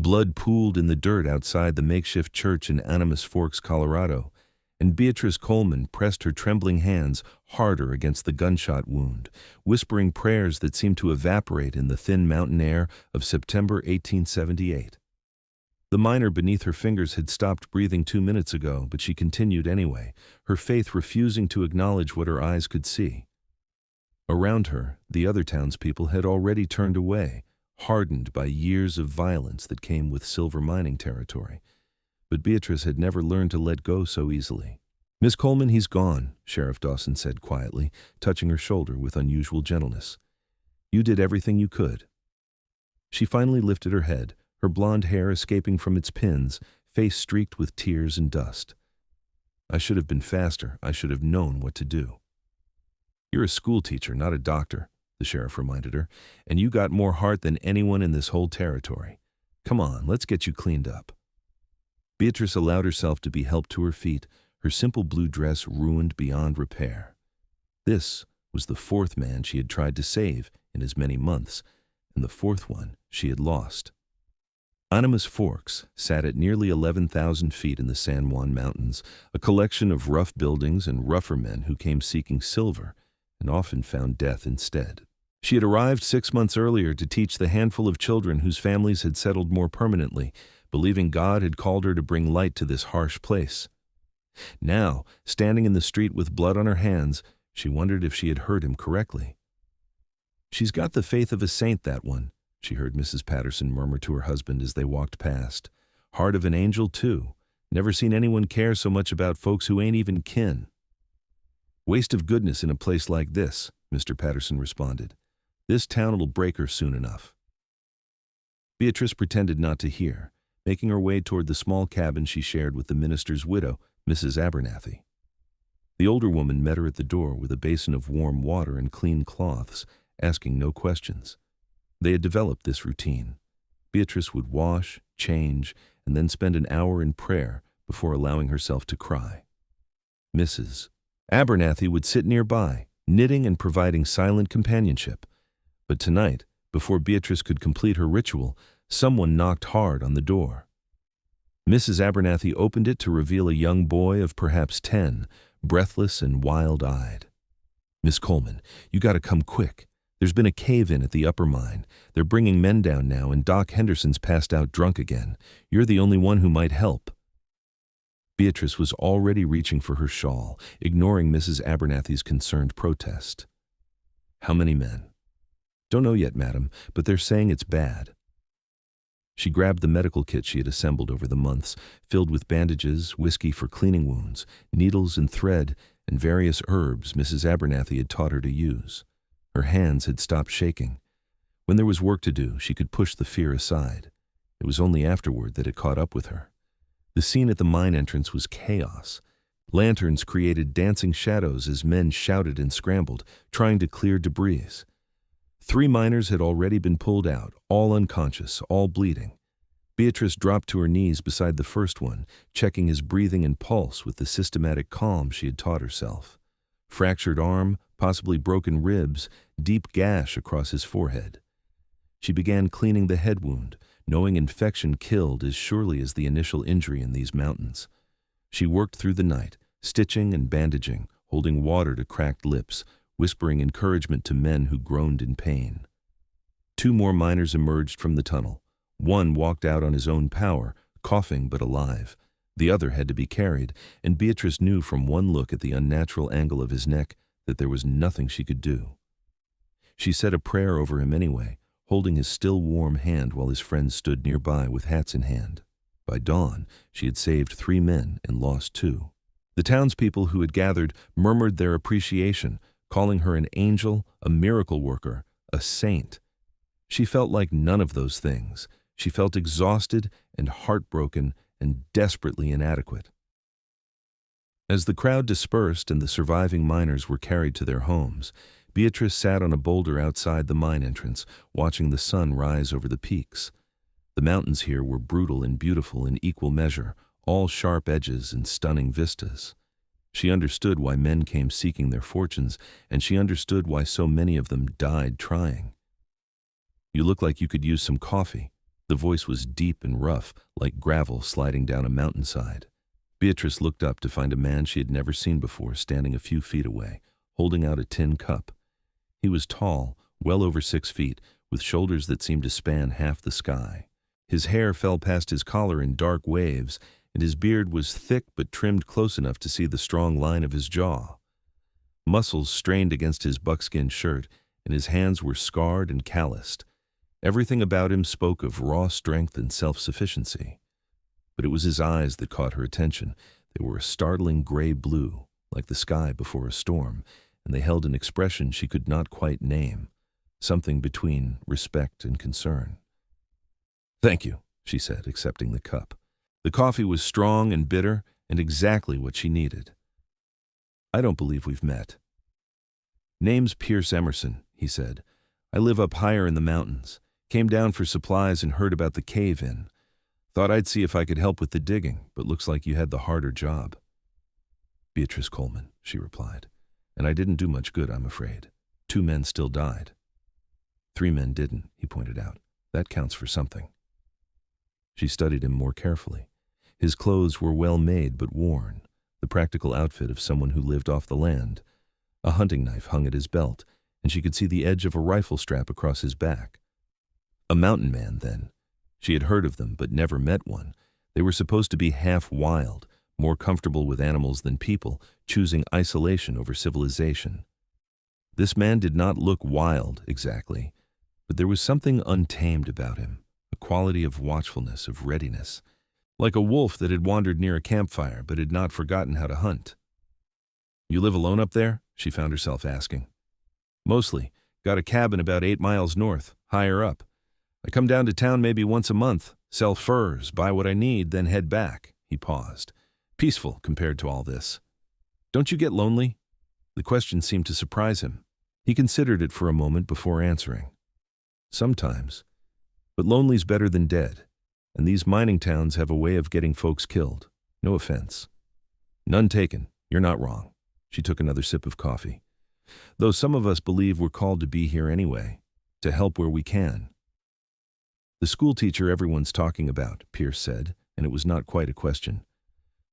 Blood pooled in the dirt outside the makeshift church in Animas Forks, Colorado, and Beatrice Coleman pressed her trembling hands harder against the gunshot wound, whispering prayers that seemed to evaporate in the thin mountain air of September 1878. The miner beneath her fingers had stopped breathing 2 minutes ago, but she continued anyway, her faith refusing to acknowledge what her eyes could see. Around her, the other townspeople had already turned away, hardened by years of violence that came with silver mining territory. But Beatrice had never learned to let go so easily. "Miss Coleman, he's gone," Sheriff Dawson said quietly, touching her shoulder with unusual gentleness. "You did everything you could." She finally lifted her head, her blonde hair escaping from its pins, face streaked with tears and dust. "I should have been faster. I should have known what to do." "You're a schoolteacher, not a doctor," the sheriff reminded her, "and you got more heart than anyone in this whole territory. Come on, let's get you cleaned up." Beatrice allowed herself to be helped to her feet, her simple blue dress ruined beyond repair. This was the fourth man she had tried to save in as many months, and the fourth one she had lost. Animas Forks sat at nearly 11,000 feet in the San Juan Mountains, a collection of rough buildings and rougher men who came seeking silver and often found death instead. She had arrived 6 months earlier to teach the handful of children whose families had settled more permanently, believing God had called her to bring light to this harsh place. Now, standing in the street with blood on her hands, she wondered if she had heard him correctly. "She's got the faith of a saint, that one," she heard Mrs. Patterson murmur to her husband as they walked past. "Heart of an angel, too. Never seen anyone care so much about folks who ain't even kin." "Waste of goodness in a place like this," Mr. Patterson responded. "This town'll break her soon enough." Beatrice pretended not to hear, making her way toward the small cabin she shared with the minister's widow, Mrs. Abernathy. The older woman met her at the door with a basin of warm water and clean cloths, asking no questions. They had developed this routine. Beatrice would wash, change, and then spend an hour in prayer before allowing herself to cry. Mrs. Abernathy would sit nearby, knitting and providing silent companionship. But tonight, before Beatrice could complete her ritual, someone knocked hard on the door. Mrs. Abernathy opened it to reveal a young boy of perhaps 10, breathless and wild-eyed. "Miss Coleman, you gotta come quick. There's been a cave-in at the upper mine. They're bringing men down now, and Doc Henderson's passed out drunk again. You're the only one who might help." Beatrice was already reaching for her shawl, ignoring Mrs. Abernathy's concerned protest. "How many men?" "Don't know yet, madam, but they're saying it's bad." She grabbed the medical kit she had assembled over the months, filled with bandages, whiskey for cleaning wounds, needles and thread, and various herbs Mrs. Abernathy had taught her to use. Her hands had stopped shaking. When there was work to do, she could push the fear aside. It was only afterward that it caught up with her. The scene at the mine entrance was chaos. Lanterns created dancing shadows as men shouted and scrambled, trying to clear debris. 3 miners had already been pulled out, all unconscious, all bleeding. Beatrice dropped to her knees beside the first one, checking his breathing and pulse with the systematic calm she had taught herself. Fractured arm, possibly broken ribs, deep gash across his forehead. She began cleaning the head wound, knowing infection killed as surely as the initial injury in these mountains. She worked through the night, stitching and bandaging, holding water to cracked lips, whispering encouragement to men who groaned in pain. 2 more miners emerged from the tunnel. One walked out on his own power, coughing but alive. The other had to be carried, and Beatrice knew from one look at the unnatural angle of his neck that there was nothing she could do. She said a prayer over him anyway, holding his still warm hand while his friends stood nearby with hats in hand. By dawn, she had saved 3 men and lost 2. The townspeople who had gathered murmured their appreciation, calling her an angel, a miracle worker, a saint. She felt like none of those things. She felt exhausted and heartbroken and desperately inadequate. As the crowd dispersed and the surviving miners were carried to their homes, Beatrice sat on a boulder outside the mine entrance, watching the sun rise over the peaks. The mountains here were brutal and beautiful in equal measure, all sharp edges and stunning vistas. She understood why men came seeking their fortunes, and she understood why so many of them died trying. "You look like you could use some coffee," The voice was deep and rough, like gravel sliding down a mountainside. Beatrice looked up to find a man she had never seen before standing a few feet away, holding out a tin cup. He was tall, well over 6 feet, with shoulders that seemed to span half the sky. His hair fell past his collar in dark waves, and his beard was thick but trimmed close enough to see the strong line of his jaw. Muscles strained against his buckskin shirt, and his hands were scarred and calloused. Everything about him spoke of raw strength and self-sufficiency. But it was his eyes that caught her attention. They were a startling gray blue, like the sky before a storm, and they held an expression she could not quite name, something between respect and concern. "Thank you," she said, accepting the cup. The coffee was strong and bitter, and exactly what she needed. "I don't believe we've met." "Name's Pierce Emerson," he said. "I live up higher in the mountains. Came down for supplies and heard about the cave-in. Thought I'd see if I could help with the digging, but looks like you had the harder job." "Beatrice Coleman," she replied. "And I didn't do much good, I'm afraid. 2 men still died." "3 men didn't," he pointed out. "That counts for something." She studied him more carefully. His clothes were well made but worn, the practical outfit of someone who lived off the land. A hunting knife hung at his belt, and she could see the edge of a rifle strap across his back. A mountain man, then. She had heard of them, but never met one. They were supposed to be half wild, more comfortable with animals than people, choosing isolation over civilization. This man did not look wild, exactly, but there was something untamed about him, a quality of watchfulness, of readiness, like a wolf that had wandered near a campfire but had not forgotten how to hunt. "You live alone up there?" she found herself asking. "Mostly. Got a cabin about 8 miles north, higher up. I come down to town maybe once a month, sell furs, buy what I need, then head back." He paused. "Peaceful compared to all this. Don't you get lonely?" The question seemed to surprise him. He considered it for a moment before answering. "Sometimes. But lonely's better than dead, and these mining towns have a way of getting folks killed. No offense." "None taken. You're not wrong." She took another sip of coffee. "Though some of us believe we're called to be here anyway, to help where we can." "The schoolteacher everyone's talking about," Pierce said, and it was not quite a question.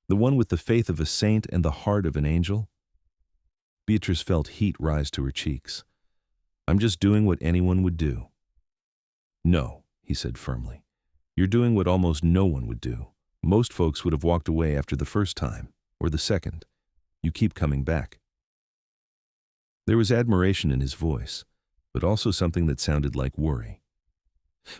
"The one with the faith of a saint and the heart of an angel?" Beatrice felt heat rise to her cheeks. "I'm just doing what anyone would do." "No," he said firmly. "You're doing what almost no one would do. Most folks would have walked away after the first time, or the second. You keep coming back." There was admiration in his voice, but also something that sounded like worry.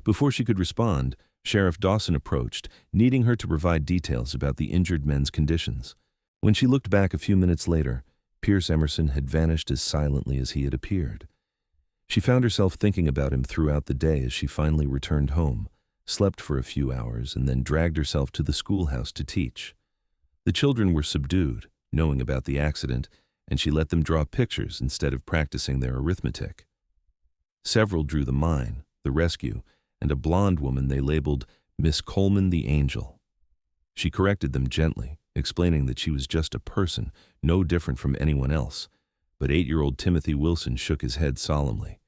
Before she could respond, Sheriff Dawson approached, needing her to provide details about the injured men's conditions. When she looked back a few minutes later, Pierce Emerson had vanished as silently as he had appeared. She found herself thinking about him throughout the day as she finally returned home, slept for a few hours, and then dragged herself to the schoolhouse to teach. The children were subdued, knowing about the accident, and she let them draw pictures instead of practicing their arithmetic. Several drew the mine, the rescue, and a blonde woman they labeled Miss Coleman the Angel. She corrected them gently, explaining that she was just a person, no different from anyone else, but 8-year-old Timothy Wilson shook his head solemnly.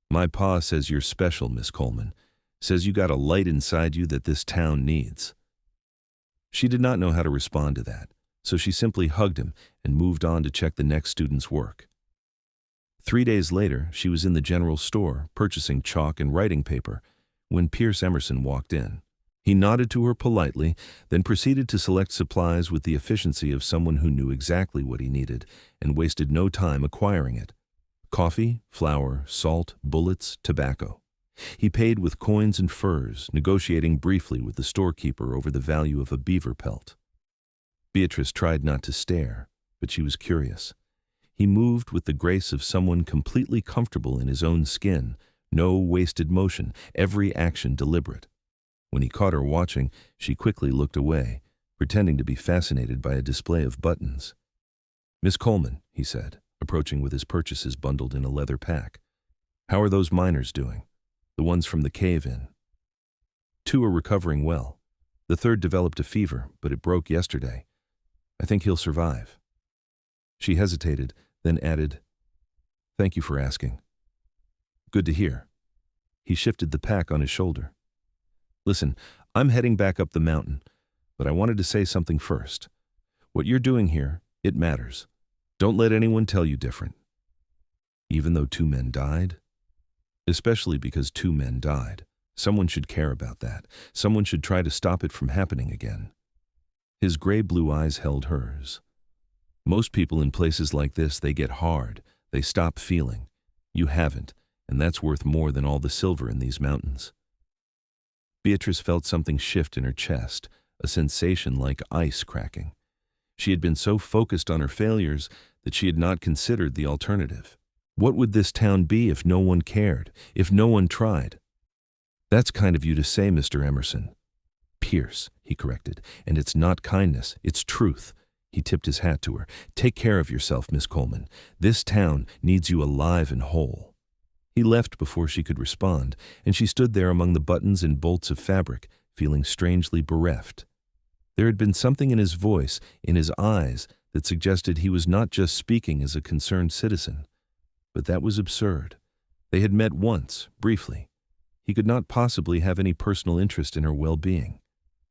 "My pa says you're special, Miss Coleman. Says you got a light inside you that this town needs." She did not know how to respond to that, so she simply hugged him and moved on to check the next student's work. 3 days later, she was in the general store, purchasing chalk and writing paper, when Pierce Emerson walked in. He nodded to her politely, then proceeded to select supplies with the efficiency of someone who knew exactly what he needed and wasted no time acquiring it. Coffee, flour, salt, bullets, tobacco. He paid with coins and furs, negotiating briefly with the storekeeper over the value of a beaver pelt. Beatrice tried not to stare, but she was curious. He moved with the grace of someone completely comfortable in his own skin, no wasted motion, every action deliberate. When he caught her watching, she quickly looked away, pretending to be fascinated by a display of buttons. "Miss Coleman," he said, approaching with his purchases bundled in a leather pack. "How are those miners doing? The ones from the cave-in?" "2 are recovering well. The 3rd developed a fever, but it broke yesterday. I think he'll survive." She hesitated, then added, "Thank you for asking." "Good to hear." He shifted the pack on his shoulder. Listen, I'm heading back up the mountain, but I wanted to say something first. What you're doing here, it matters. Don't let anyone tell you different. Even though 2 men died? Especially because 2 men died. Someone should care about that. Someone should try to stop it from happening again. His gray-blue eyes held hers. Most people in places like this, they get hard. They stop feeling. You haven't, and that's worth more than all the silver in these mountains. Beatrice felt something shift in her chest, a sensation like ice cracking. She had been so focused on her failures that she had not considered the alternative. What would this town be if no one cared, if no one tried? That's kind of you to say, Mr. Emerson. Pierce, he corrected, and it's not kindness, it's truth. He tipped his hat to her. Take care of yourself, Miss Coleman. This town needs you alive and whole. He left before she could respond, and she stood there among the buttons and bolts of fabric, feeling strangely bereft. There had been something in his voice, in his eyes, that suggested he was not just speaking as a concerned citizen. But that was absurd. They had met once, briefly. He could not possibly have any personal interest in her well-being.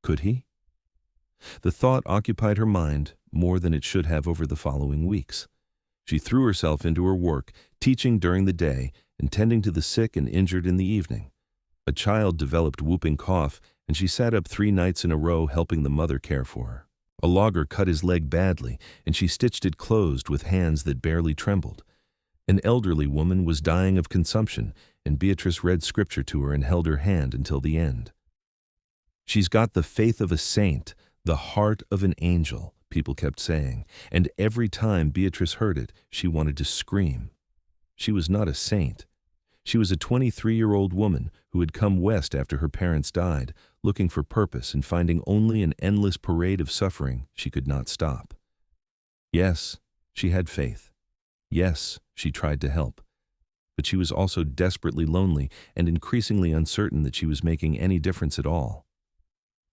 Could he? The thought occupied her mind more than it should have over the following weeks. She threw herself into her work, teaching during the day and tending to the sick and injured in the evening. A child developed whooping cough, and she sat up 3 nights in a row helping the mother care for her. A logger cut his leg badly, and she stitched it closed with hands that barely trembled. An elderly woman was dying of consumption, and Beatrice read scripture to her and held her hand until the end. She's got the faith of a saint, the heart of an angel, people kept saying, and every time Beatrice heard it, she wanted to scream. She was not a saint. She was a 23-year-old woman who had come west after her parents died, looking for purpose and finding only an endless parade of suffering she could not stop. Yes, she had faith. Yes, she tried to help. But she was also desperately lonely and increasingly uncertain that she was making any difference at all.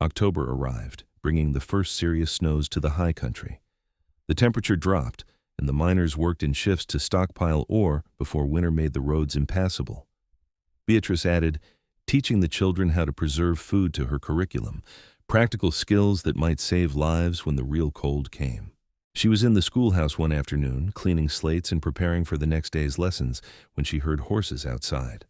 October arrived, bringing the first serious snows to the high country. The temperature dropped, and the miners worked in shifts to stockpile ore before winter made the roads impassable. Beatrice added, teaching the children how to preserve food to her curriculum, practical skills that might save lives when the real cold came. She was in the schoolhouse one afternoon, cleaning slates and preparing for the next day's lessons, when she heard horses outside.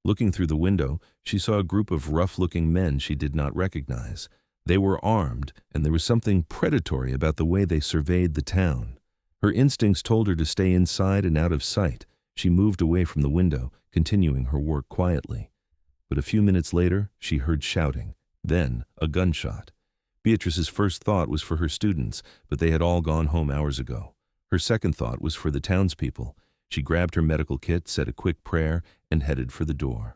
Looking through the window, she saw a group of rough-looking men she did not recognize. They were armed, and there was something predatory about the way they surveyed the town. Her instincts told her to stay inside and out of sight. She moved away from the window, continuing her work quietly. But a few minutes later, she heard shouting, then a gunshot. Beatrice's first thought was for her students, but they had all gone home hours ago. Her second thought was for the townspeople. She grabbed her medical kit, said a quick prayer, and headed for the door.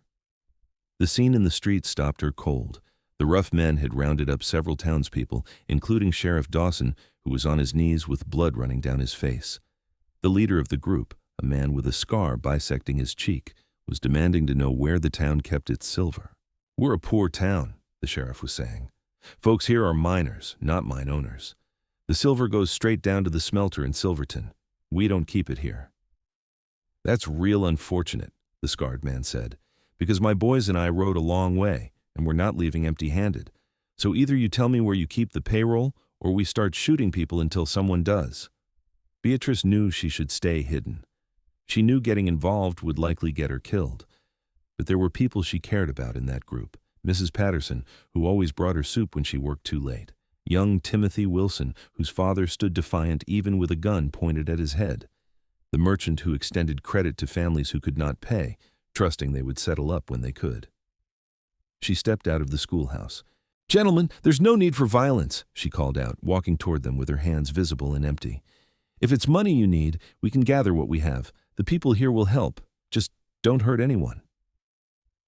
The scene in the street stopped her cold. The rough men had rounded up several townspeople, including Sheriff Dawson, who was on his knees with blood running down his face. The leader of the group, a man with a scar bisecting his cheek, was demanding to know where the town kept its silver. "We're a poor town," the sheriff was saying. "Folks here are miners, not mine owners. The silver goes straight down to the smelter in Silverton. We don't keep it here." "That's real unfortunate," the scarred man said, "because my boys and I rode a long way, and we're not leaving empty-handed. So either you tell me where you keep the payroll, or we start shooting people until someone does." Beatrice knew she should stay hidden. She knew getting involved would likely get her killed. But there were people she cared about in that group. Mrs. Patterson, who always brought her soup when she worked too late. Young Timothy Wilson, whose father stood defiant even with a gun pointed at his head. The merchant who extended credit to families who could not pay, trusting they would settle up when they could. She stepped out of the schoolhouse. "Gentlemen, there's no need for violence," she called out, walking toward them with her hands visible and empty. "If it's money you need, we can gather what we have. The people here will help. Just don't hurt anyone."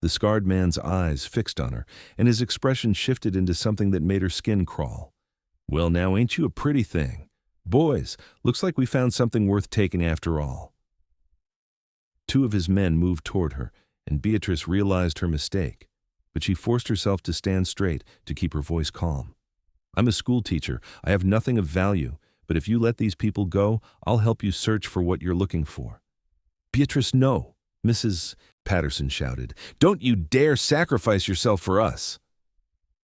The scarred man's eyes fixed on her, and his expression shifted into something that made her skin crawl. "Well, now, ain't you a pretty thing? Boys, looks like we found something worth taking after all." 2 of his men moved toward her, and Beatrice realized her mistake. But she forced herself to stand straight, to keep her voice calm. "I'm a schoolteacher. I have nothing of value, but if you let these people go, I'll help you search for what you're looking for." "Beatrice, no!" Mrs. Patterson shouted. "Don't you dare sacrifice yourself for us!"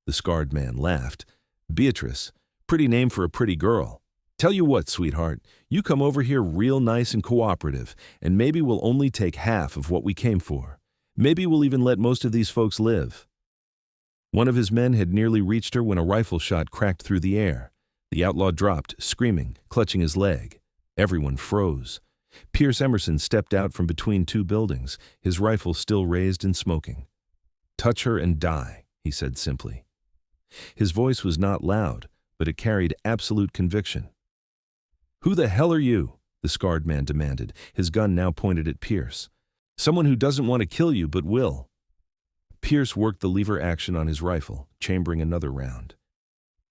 The scarred man laughed. Beatrice, pretty name for a pretty girl. Tell you what, sweetheart, you come over here real nice and cooperative, and maybe we'll only take half of what we came for. Maybe we'll even let most of these folks live. One of his men had nearly reached her when a rifle shot cracked through the air. The outlaw dropped, screaming, clutching his leg. Everyone froze. Pierce Emerson stepped out from between two buildings, his rifle still raised and smoking. "Touch her and die," he said simply. His voice was not loud, but it carried absolute conviction. "Who the hell are you?" the scarred man demanded, his gun now pointed at Pierce. "Someone who doesn't want to kill you but will." Pierce worked the lever action on his rifle, chambering another round.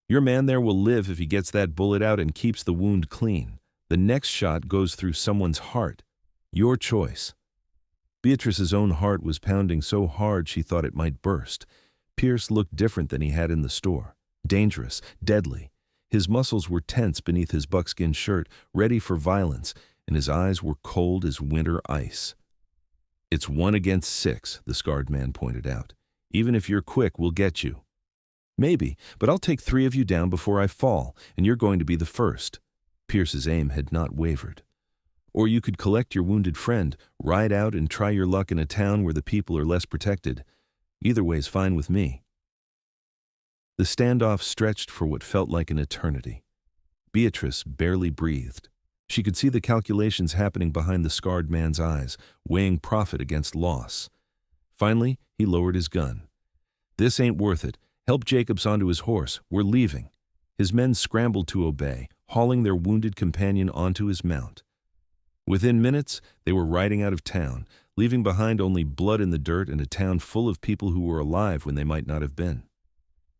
"Your man there will live if he gets that bullet out and keeps the wound clean. The next shot goes through someone's heart. Your choice." Beatrice's own heart was pounding so hard she thought it might burst. Pierce looked different than he had in the store. Dangerous, deadly. His muscles were tense beneath his buckskin shirt, ready for violence, and his eyes were cold as winter ice. "It's 1 against 6, the scarred man pointed out. "Even if you're quick, we'll get you." "Maybe, but I'll take 3 of you down before I fall, and you're going to be the first." Pierce's aim had not wavered. "Or you could collect your wounded friend, ride out and try your luck in a town where the people are less protected. Either way's fine with me." The standoff stretched for what felt like an eternity. Beatrice barely breathed. She could see the calculations happening behind the scarred man's eyes, weighing profit against loss. Finally, he lowered his gun. "This ain't worth it. Help Jacobs onto his horse. We're leaving." His men scrambled to obey, hauling their wounded companion onto his mount. Within minutes, they were riding out of town, leaving behind only blood in the dirt and a town full of people who were alive when they might not have been.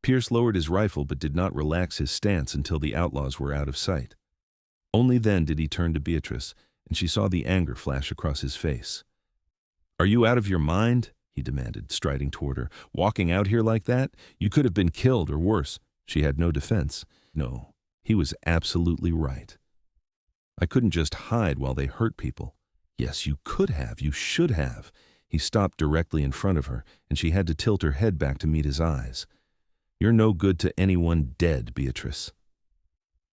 Pierce lowered his rifle but did not relax his stance until the outlaws were out of sight. Only then did he turn to Beatrice, and she saw the anger flash across his face. "Are you out of your mind?" he demanded, striding toward her. "Walking out here like that? You could have been killed or worse." She had no defense. No, he was absolutely right. "I couldn't just hide while they hurt people." "Yes, you could have. You should have." He stopped directly in front of her, and she had to tilt her head back to meet his eyes. "You're no good to anyone dead, Beatrice."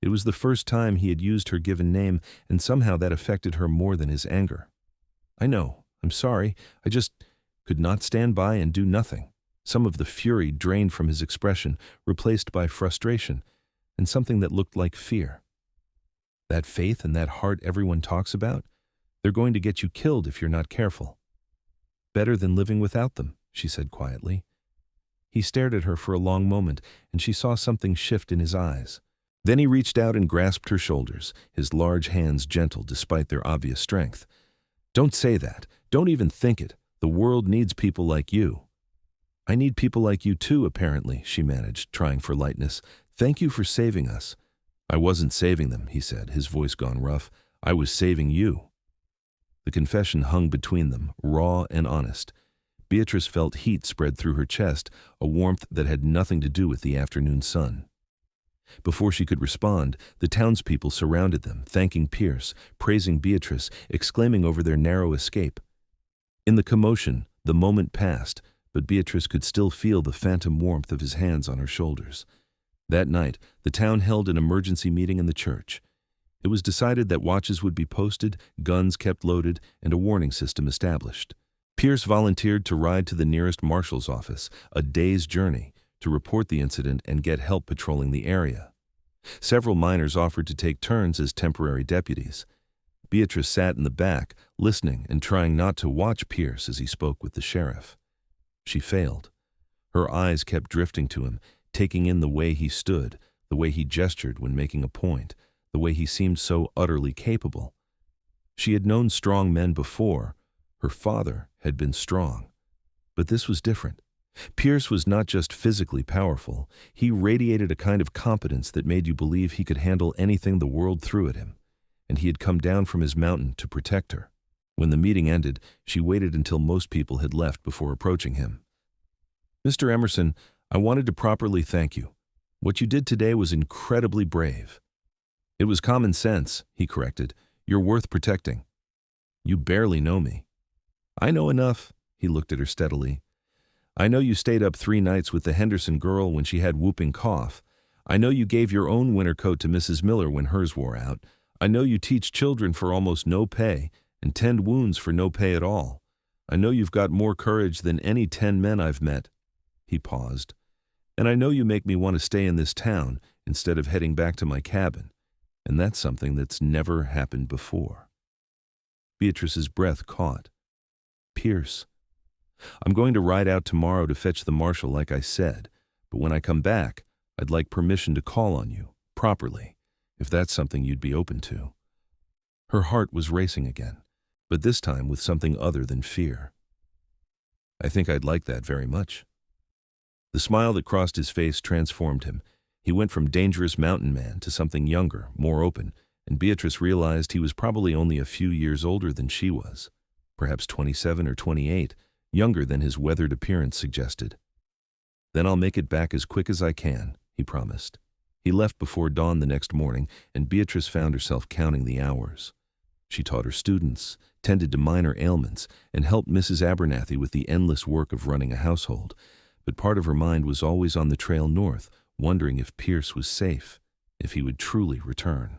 It was the first time he had used her given name, and somehow that affected her more than his anger. "I know. I'm sorry. I just could not stand by and do nothing." Some of the fury drained from his expression, replaced by frustration, and something that looked like fear. "That faith and that heart everyone talks about, they're going to get you killed if you're not careful." "Better than living without them," she said quietly. He stared at her for a long moment, and she saw something shift in his eyes. Then he reached out and grasped her shoulders, his large hands gentle despite their obvious strength. "Don't say that. Don't even think it. The world needs people like you." "I need people like you too, apparently," she managed, trying for lightness. "Thank you for saving us." "I wasn't saving them," he said, his voice gone rough. "I was saving you." The confession hung between them, raw and honest. Beatrice felt heat spread through her chest, a warmth that had nothing to do with the afternoon sun. Before she could respond, the townspeople surrounded them, thanking Pierce, praising Beatrice, exclaiming over their narrow escape. In the commotion, the moment passed, but Beatrice could still feel the phantom warmth of his hands on her shoulders. That night, the town held an emergency meeting in the church. It was decided that watches would be posted, guns kept loaded, and a warning system established. Pierce volunteered to ride to the nearest marshal's office, a day's journey, to report the incident and get help patrolling the area. Several miners offered to take turns as temporary deputies. Beatrice sat in the back, listening and trying not to watch Pierce as he spoke with the sheriff. She failed. Her eyes kept drifting to him, taking in the way he stood, the way he gestured when making a point, the way he seemed so utterly capable. She had known strong men before. Her father had been strong. But this was different. Pierce was not just physically powerful. He radiated a kind of competence that made you believe he could handle anything the world threw at him. And he had come down from his mountain to protect her. When the meeting ended, she waited until most people had left before approaching him. "Mr. Emerson, I wanted to properly thank you. What you did today was incredibly brave." "It was common sense," he corrected. "You're worth protecting." "You barely know me." "I know enough." He looked at her steadily. I know you stayed up 3 nights with the Henderson girl when she had whooping cough. I know you gave your own winter coat to Mrs. Miller when hers wore out. I know you teach children for almost no pay and tend wounds for no pay at all. I know you've got more courage than any 10 men I've met." He paused. "And I know you make me want to stay in this town instead of heading back to my cabin. And that's something that's never happened before." Beatrice's breath caught. "Pierce, I'm going to ride out tomorrow to fetch the marshal like I said, but when I come back, I'd like permission to call on you, properly, if that's something you'd be open to." Her heart was racing again, but this time with something other than fear. "I think I'd like that very much." The smile that crossed his face transformed him. He went from dangerous mountain man to something younger, more open, and Beatrice realized he was probably only a few years older than she was, perhaps 27 or 28, younger than his weathered appearance suggested. "Then I'll make it back as quick as I can," he promised. He left before dawn the next morning, and Beatrice found herself counting the hours. She taught her students, tended to minor ailments, and helped Mrs. Abernathy with the endless work of running a household, but part of her mind was always on the trail north, wondering if Pierce was safe, if he would truly return.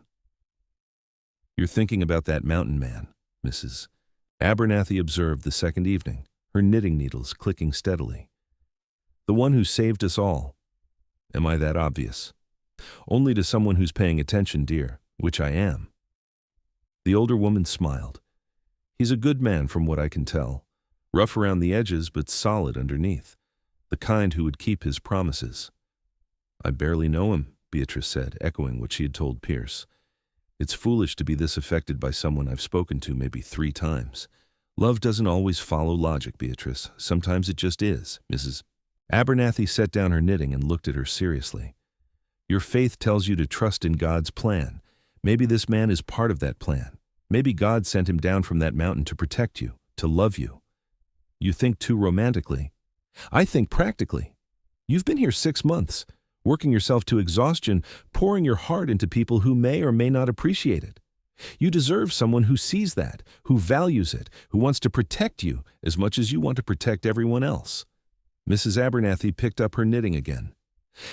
"You're thinking about that mountain man," Mrs. Abernathy observed the second evening, her knitting needles clicking steadily. "The one who saved us all. Am I that obvious?" "Only to someone who's paying attention, dear, which I am." The older woman smiled. "He's a good man from what I can tell. Rough around the edges, but solid underneath. The kind who would keep his promises." "I barely know him," Beatrice said, echoing what she had told Pierce. "It's foolish to be this affected by someone I've spoken to maybe 3 times. Love doesn't always follow logic, Beatrice. Sometimes it just is." Mrs. Abernathy set down her knitting and looked at her seriously. "Your faith tells you to trust in God's plan. Maybe this man is part of that plan. Maybe God sent him down from that mountain to protect you, to love you. You think too romantically. I think practically. You've been here 6 months, working yourself to exhaustion, pouring your heart into people who may or may not appreciate it. You deserve someone who sees that, who values it, who wants to protect you as much as you want to protect everyone else." Mrs. Abernathy picked up her knitting again.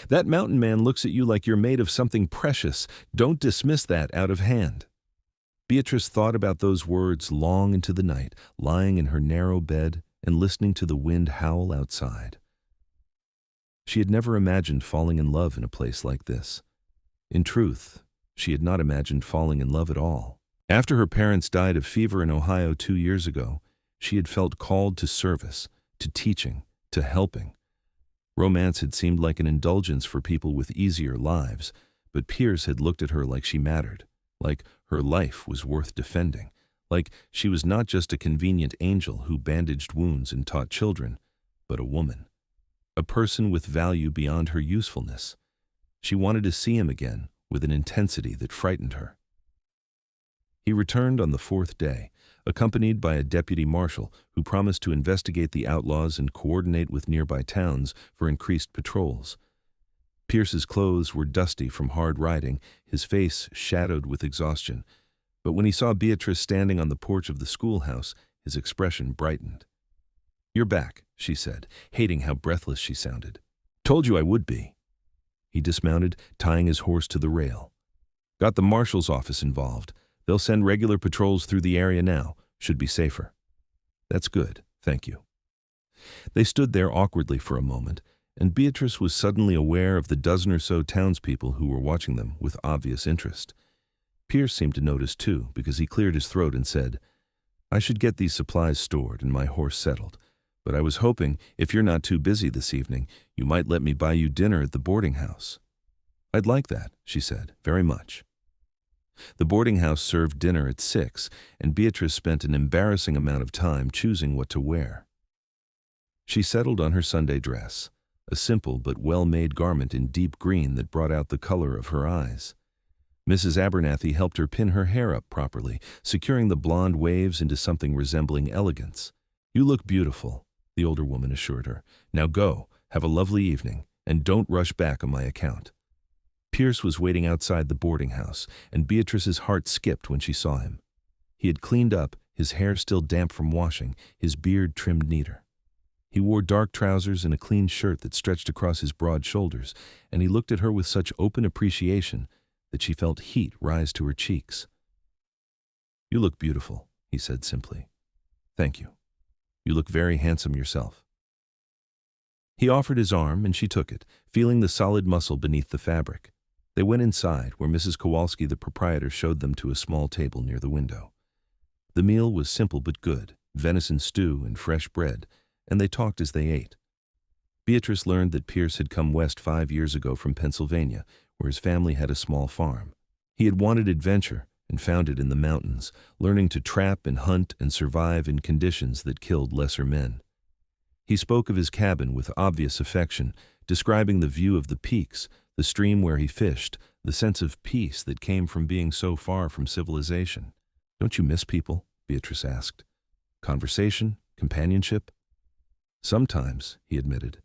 "That mountain man looks at you like you're made of something precious. Don't dismiss that out of hand." Beatrice thought about those words long into the night, lying in her narrow bed and listening to the wind howl outside. She had never imagined falling in love in a place like this. In truth, she had not imagined falling in love at all. After her parents died of fever in Ohio 2 years ago, she had felt called to service, to teaching, to helping. Romance had seemed like an indulgence for people with easier lives, but Pierce had looked at her like she mattered, like her life was worth defending, like she was not just a convenient angel who bandaged wounds and taught children, but a woman, a person with value beyond her usefulness. She wanted to see him again with an intensity that frightened her. He returned on the 4th day, accompanied by a deputy marshal who promised to investigate the outlaws and coordinate with nearby towns for increased patrols. Pierce's clothes were dusty from hard riding, his face shadowed with exhaustion, but when he saw Beatrice standing on the porch of the schoolhouse, his expression brightened. "You're back," she said, hating how breathless she sounded. "Told you I would be." He dismounted, tying his horse to the rail. "Got the marshal's office involved. They'll send regular patrols through the area now. Should be safer." "That's good, thank you." They stood there awkwardly for a moment, and Beatrice was suddenly aware of the dozen or so townspeople who were watching them with obvious interest. Pierce seemed to notice too, because he cleared his throat and said, "I should get these supplies stored and my horse settled, but I was hoping, if you're not too busy this evening, you might let me buy you dinner at the boarding house." "I'd like that," she said, "very much." The boarding house served dinner at 6, and Beatrice spent an embarrassing amount of time choosing what to wear. She settled on her Sunday dress, a simple but well-made garment in deep green that brought out the color of her eyes. Mrs. Abernathy helped her pin her hair up properly, securing the blonde waves into something resembling elegance. "You look beautiful," the older woman assured her. "Now go, have a lovely evening, and don't rush back on my account." Pierce was waiting outside the boarding house, and Beatrice's heart skipped when she saw him. He had cleaned up, his hair still damp from washing, his beard trimmed neater. He wore dark trousers and a clean shirt that stretched across his broad shoulders, and he looked at her with such open appreciation that she felt heat rise to her cheeks. "You look beautiful," he said simply. "Thank you. You look very handsome yourself." He offered his arm, and she took it, feeling the solid muscle beneath the fabric. They went inside, where Mrs. Kowalski, the proprietor, showed them to a small table near the window. The meal was simple but good, venison stew and fresh bread, and they talked as they ate. Beatrice learned that Pierce had come west 5 years ago from Pennsylvania, where his family had a small farm. He had wanted adventure and found it in the mountains, learning to trap and hunt and survive in conditions that killed lesser men. He spoke of his cabin with obvious affection, describing the view of the peaks, the stream where he fished, the sense of peace that came from being so far from civilization. "Don't you miss people?" Beatrice asked. "Conversation? Companionship?" "Sometimes," he admitted.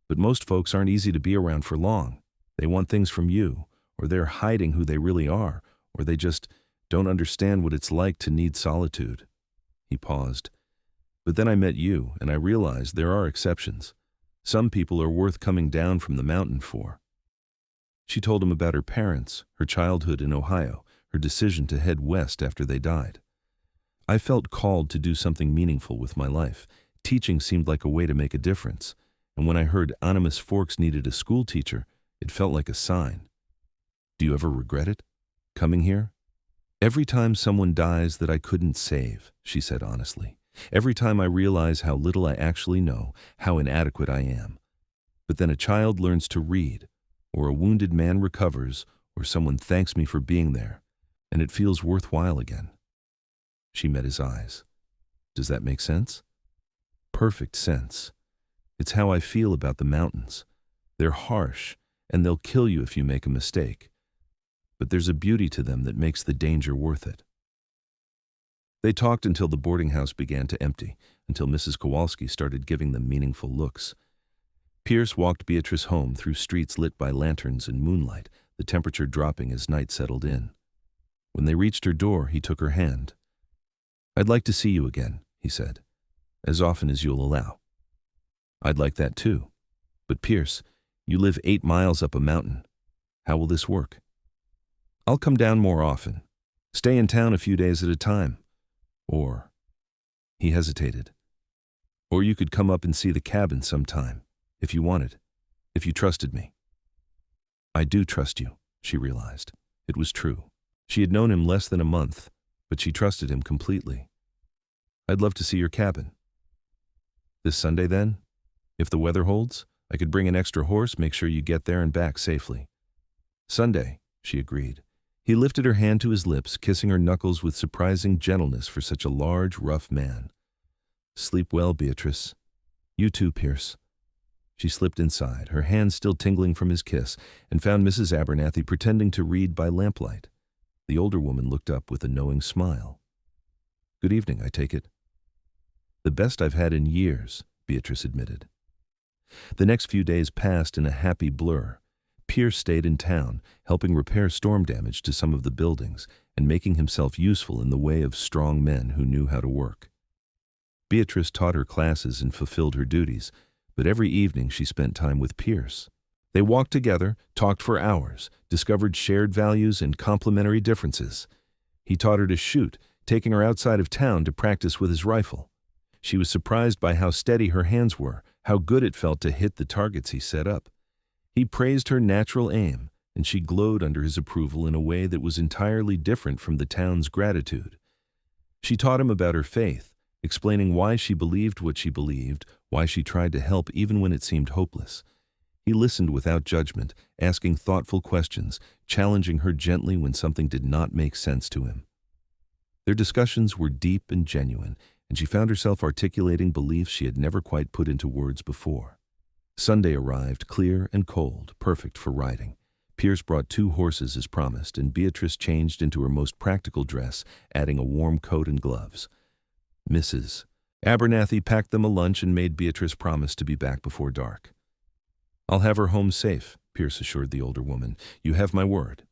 "But most folks aren't easy to be around for long. They want things from you, or they're hiding who they really are, or they just don't understand what it's like to need solitude." He paused. "But then I met you, and I realized there are exceptions. Some people are worth coming down from the mountain for." She told him about her parents, her childhood in Ohio, her decision to head west after they died. "I felt called to do something meaningful with my life. Teaching seemed like a way to make a difference, and when I heard Animas Forks needed a school teacher, it felt like a sign." "Do you ever regret it? Coming here?" "Every time someone dies that I couldn't save," she said honestly. "Every time I realize how little I actually know, how inadequate I am. But then a child learns to read, or a wounded man recovers, or someone thanks me for being there, and it feels worthwhile again." She met his eyes. "Does that make sense?" "Perfect sense. It's how I feel about the mountains. They're harsh, and they'll kill you if you make a mistake. But there's a beauty to them that makes the danger worth it." They talked until the boarding house began to empty, until Mrs. Kowalski started giving them meaningful looks. Pierce walked Beatrice home through streets lit by lanterns and moonlight, the temperature dropping as night settled in. When they reached her door, he took her hand. "I'd like to see you again," he said, "as often as you'll allow." "I'd like that too. But Pierce, you live 8 miles up a mountain. How will this work?" "I'll come down more often. Stay in town a few days at a time. Or," he hesitated, "or you could come up and see the cabin sometime, if you wanted, if you trusted me." "I do trust you," she realized. It was true. She had known him less than a month, but she trusted him completely. "I'd love to see your cabin." "This Sunday, then? If the weather holds, I could bring an extra horse, make sure you get there and back safely." "Sunday," she agreed. He lifted her hand to his lips, kissing her knuckles with surprising gentleness for such a large, rough man. "Sleep well, Beatrice." "You too, Pierce." She slipped inside, her hands still tingling from his kiss, and found Mrs. Abernathy pretending to read by lamplight. The older woman looked up with a knowing smile. "Good evening, I take it." "The best I've had in years," Beatrice admitted. The next few days passed in a happy blur. Pierce stayed in town, helping repair storm damage to some of the buildings and making himself useful in the way of strong men who knew how to work. Beatrice taught her classes and fulfilled her duties, but every evening she spent time with Pierce. They walked together, talked for hours, discovered shared values and complementary differences. He taught her to shoot, taking her outside of town to practice with his rifle. She was surprised by how steady her hands were, how good it felt to hit the targets he set up. He praised her natural aim, and she glowed under his approval in a way that was entirely different from the town's gratitude. She taught him about her faith, explaining why she believed what she believed, why she tried to help even when it seemed hopeless. He listened without judgment, asking thoughtful questions, challenging her gently when something did not make sense to him. Their discussions were deep and genuine, and she found herself articulating beliefs she had never quite put into words before. Sunday arrived, clear and cold, perfect for riding. Pierce brought 2 horses as promised, and Beatrice changed into her most practical dress, adding a warm coat and gloves. Mrs. Abernathy packed them a lunch and made Beatrice promise to be back before dark. "I'll have her home safe," Pierce assured the older woman. "You have my word."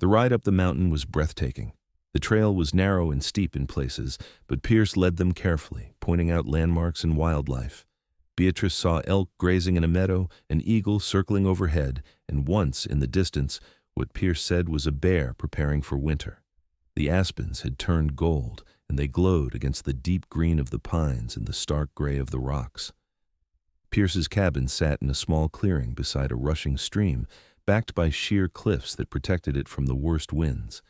The ride up the mountain was breathtaking. The trail was narrow and steep in places, but Pierce led them carefully, pointing out landmarks and wildlife. Beatrice saw elk grazing in a meadow, an eagle circling overhead, and once, in the distance, what Pierce said was a bear preparing for winter. The aspens had turned gold, and they glowed against the deep green of the pines and the stark gray of the rocks. Pierce's cabin sat in a small clearing beside a rushing stream, backed by sheer cliffs that protected it from the worst winds.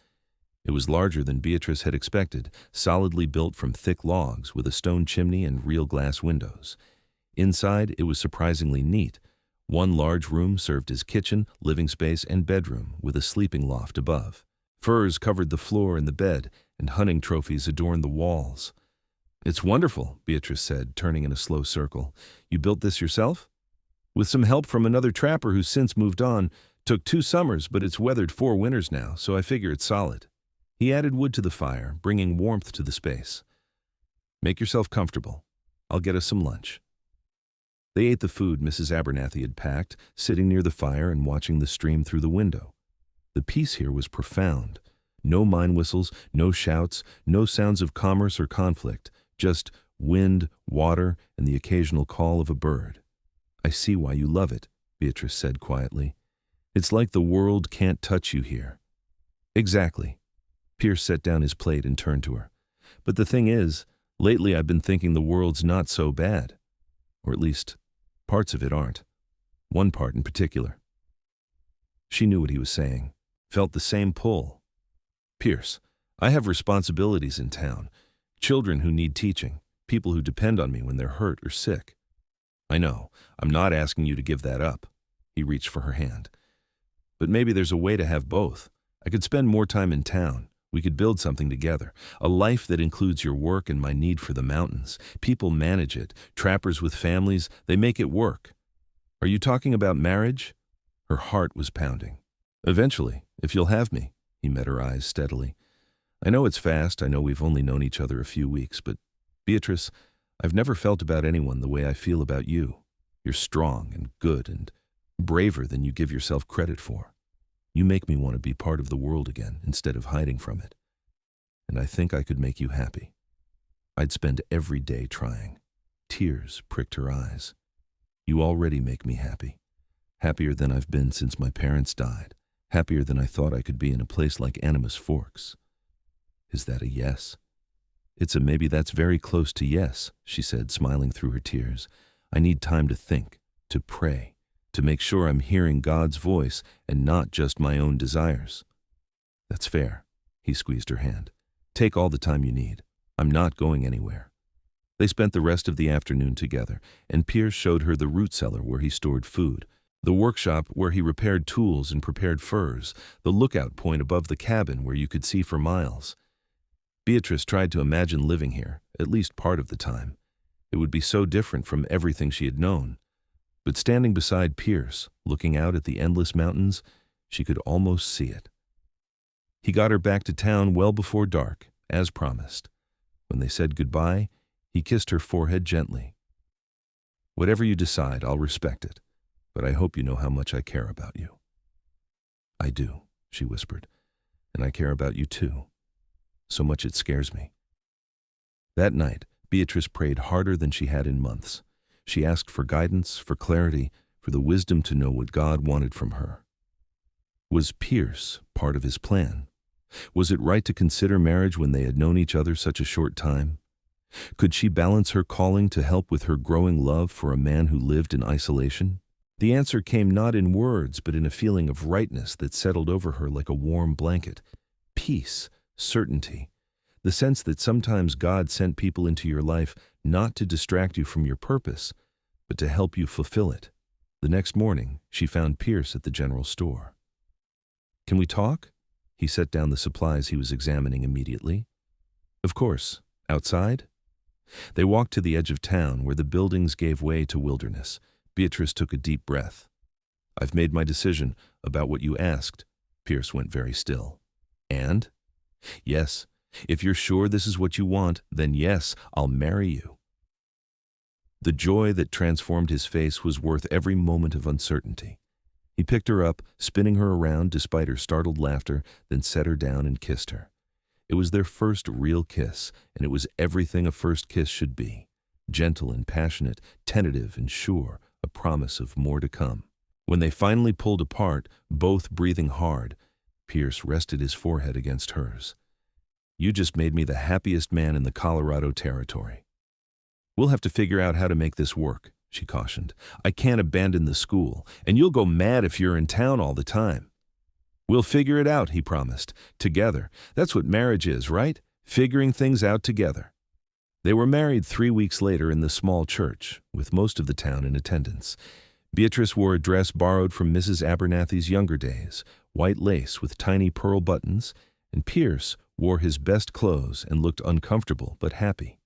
It was larger than Beatrice had expected, solidly built from thick logs with a stone chimney and real glass windows. Inside, it was surprisingly neat. One large room served as kitchen, living space, and bedroom, with a sleeping loft above. Furs covered the floor and the bed, and hunting trophies adorned the walls. "It's wonderful," Beatrice said, turning in a slow circle. "You built this yourself?" "With some help from another trapper who's since moved on. Took 2 summers, but it's weathered 4 winters now, so I figure it's solid." He added wood to the fire, bringing warmth to the space. "Make yourself comfortable. I'll get us some lunch." They ate the food Mrs. Abernathy had packed, sitting near the fire and watching the stream through the window. The peace here was profound. No mine whistles, no shouts, no sounds of commerce or conflict, just wind, water, and the occasional call of a bird. "I see why you love it," Beatrice said quietly. "It's like the world can't touch you here." "Exactly." Pierce set down his plate and turned to her. "But the thing is, lately I've been thinking the world's not so bad. Or at least, parts of it aren't. One part in particular." She knew what he was saying, felt the same pull. "Pierce, I have responsibilities in town. Children who need teaching, people who depend on me when they're hurt or sick." "I know, I'm not asking you to give that up." He reached for her hand. "But maybe there's a way to have both. I could spend more time in town. We could build something together, a life that includes your work and my need for the mountains. People manage it, trappers with families, they make it work." "Are you talking about marriage?" Her heart was pounding. "Eventually, if you'll have me." He met her eyes steadily. "I know it's fast, I know we've only known each other a few weeks, but Beatrice, I've never felt about anyone the way I feel about you. You're strong and good and braver than you give yourself credit for. You make me want to be part of the world again instead of hiding from it. And I think I could make you happy. I'd spend every day trying." Tears pricked her eyes. "You already make me happy. Happier than I've been since my parents died. Happier than I thought I could be in a place like Animas Forks." "Is that a yes?" "It's a maybe that's very close to yes," she said, smiling through her tears. "I need time to think, to pray, to make sure I'm hearing God's voice and not just my own desires." "That's fair." He squeezed her hand. "Take all the time you need. I'm not going anywhere." They spent the rest of the afternoon together, and Pierce showed her the root cellar where he stored food, the workshop where he repaired tools and prepared furs, the lookout point above the cabin where you could see for miles. Beatrice tried to imagine living here, at least part of the time. It would be so different from everything she had known. But standing beside Pierce, looking out at the endless mountains, she could almost see it. He got her back to town well before dark, as promised. When they said goodbye, he kissed her forehead gently. "Whatever you decide, I'll respect it, but I hope you know how much I care about you." "I do," she whispered, "and I care about you too. So much it scares me." That night, Beatrice prayed harder than she had in months. She asked for guidance, for clarity, for the wisdom to know what God wanted from her. Was Pierce part of his plan? Was it right to consider marriage when they had known each other such a short time? Could she balance her calling to help with her growing love for a man who lived in isolation? The answer came not in words, but in a feeling of rightness that settled over her like a warm blanket. Peace, certainty, the sense that sometimes God sent people into your life not to distract you from your purpose, but to help you fulfill it. The next morning, she found Pierce at the general store. "Can we talk?" He set down the supplies he was examining immediately. "Of course. Outside?" They walked to the edge of town where the buildings gave way to wilderness. Beatrice took a deep breath. "I've made my decision about what you asked." Pierce went very still. "And?" "Yes. If you're sure this is what you want, then yes, I'll marry you." The joy that transformed his face was worth every moment of uncertainty. He picked her up, spinning her around despite her startled laughter, then set her down and kissed her. It was their first real kiss, and it was everything a first kiss should be. gentle and passionate, tentative and sure, a promise of more to come. When they finally pulled apart, both breathing hard, Pierce rested his forehead against hers. "You just made me the happiest man in the Colorado Territory." "We'll have to figure out how to make this work," she cautioned. "I can't abandon the school, and you'll go mad if you're in town all the time." "We'll figure it out," he promised. "Together. That's what marriage is, right? Figuring things out together." They were married 3 weeks later in the small church, with most of the town in attendance. Beatrice wore a dress borrowed from Mrs. Abernathy's younger days, white lace with tiny pearl buttons, and Pierce wore his best clothes and looked uncomfortable but happy.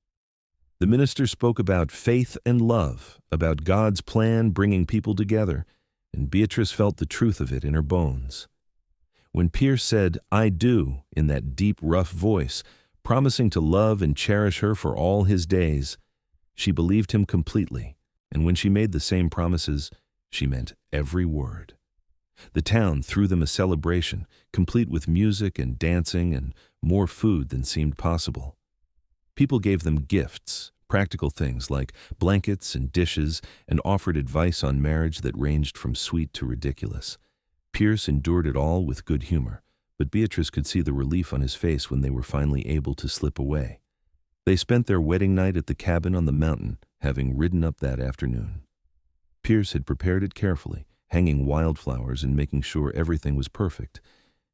The minister spoke about faith and love, about God's plan bringing people together, and Beatrice felt the truth of it in her bones. When Pierce said, "I do," in that deep, rough voice, promising to love and cherish her for all his days, she believed him completely, and when she made the same promises, she meant every word. The town threw them a celebration, complete with music and dancing and more food than seemed possible. People gave them gifts, practical things like blankets and dishes, and offered advice on marriage that ranged from sweet to ridiculous. Pierce endured it all with good humor, but Beatrice could see the relief on his face when they were finally able to slip away. They spent their wedding night at the cabin on the mountain, having ridden up that afternoon. Pierce had prepared it carefully, hanging wildflowers and making sure everything was perfect.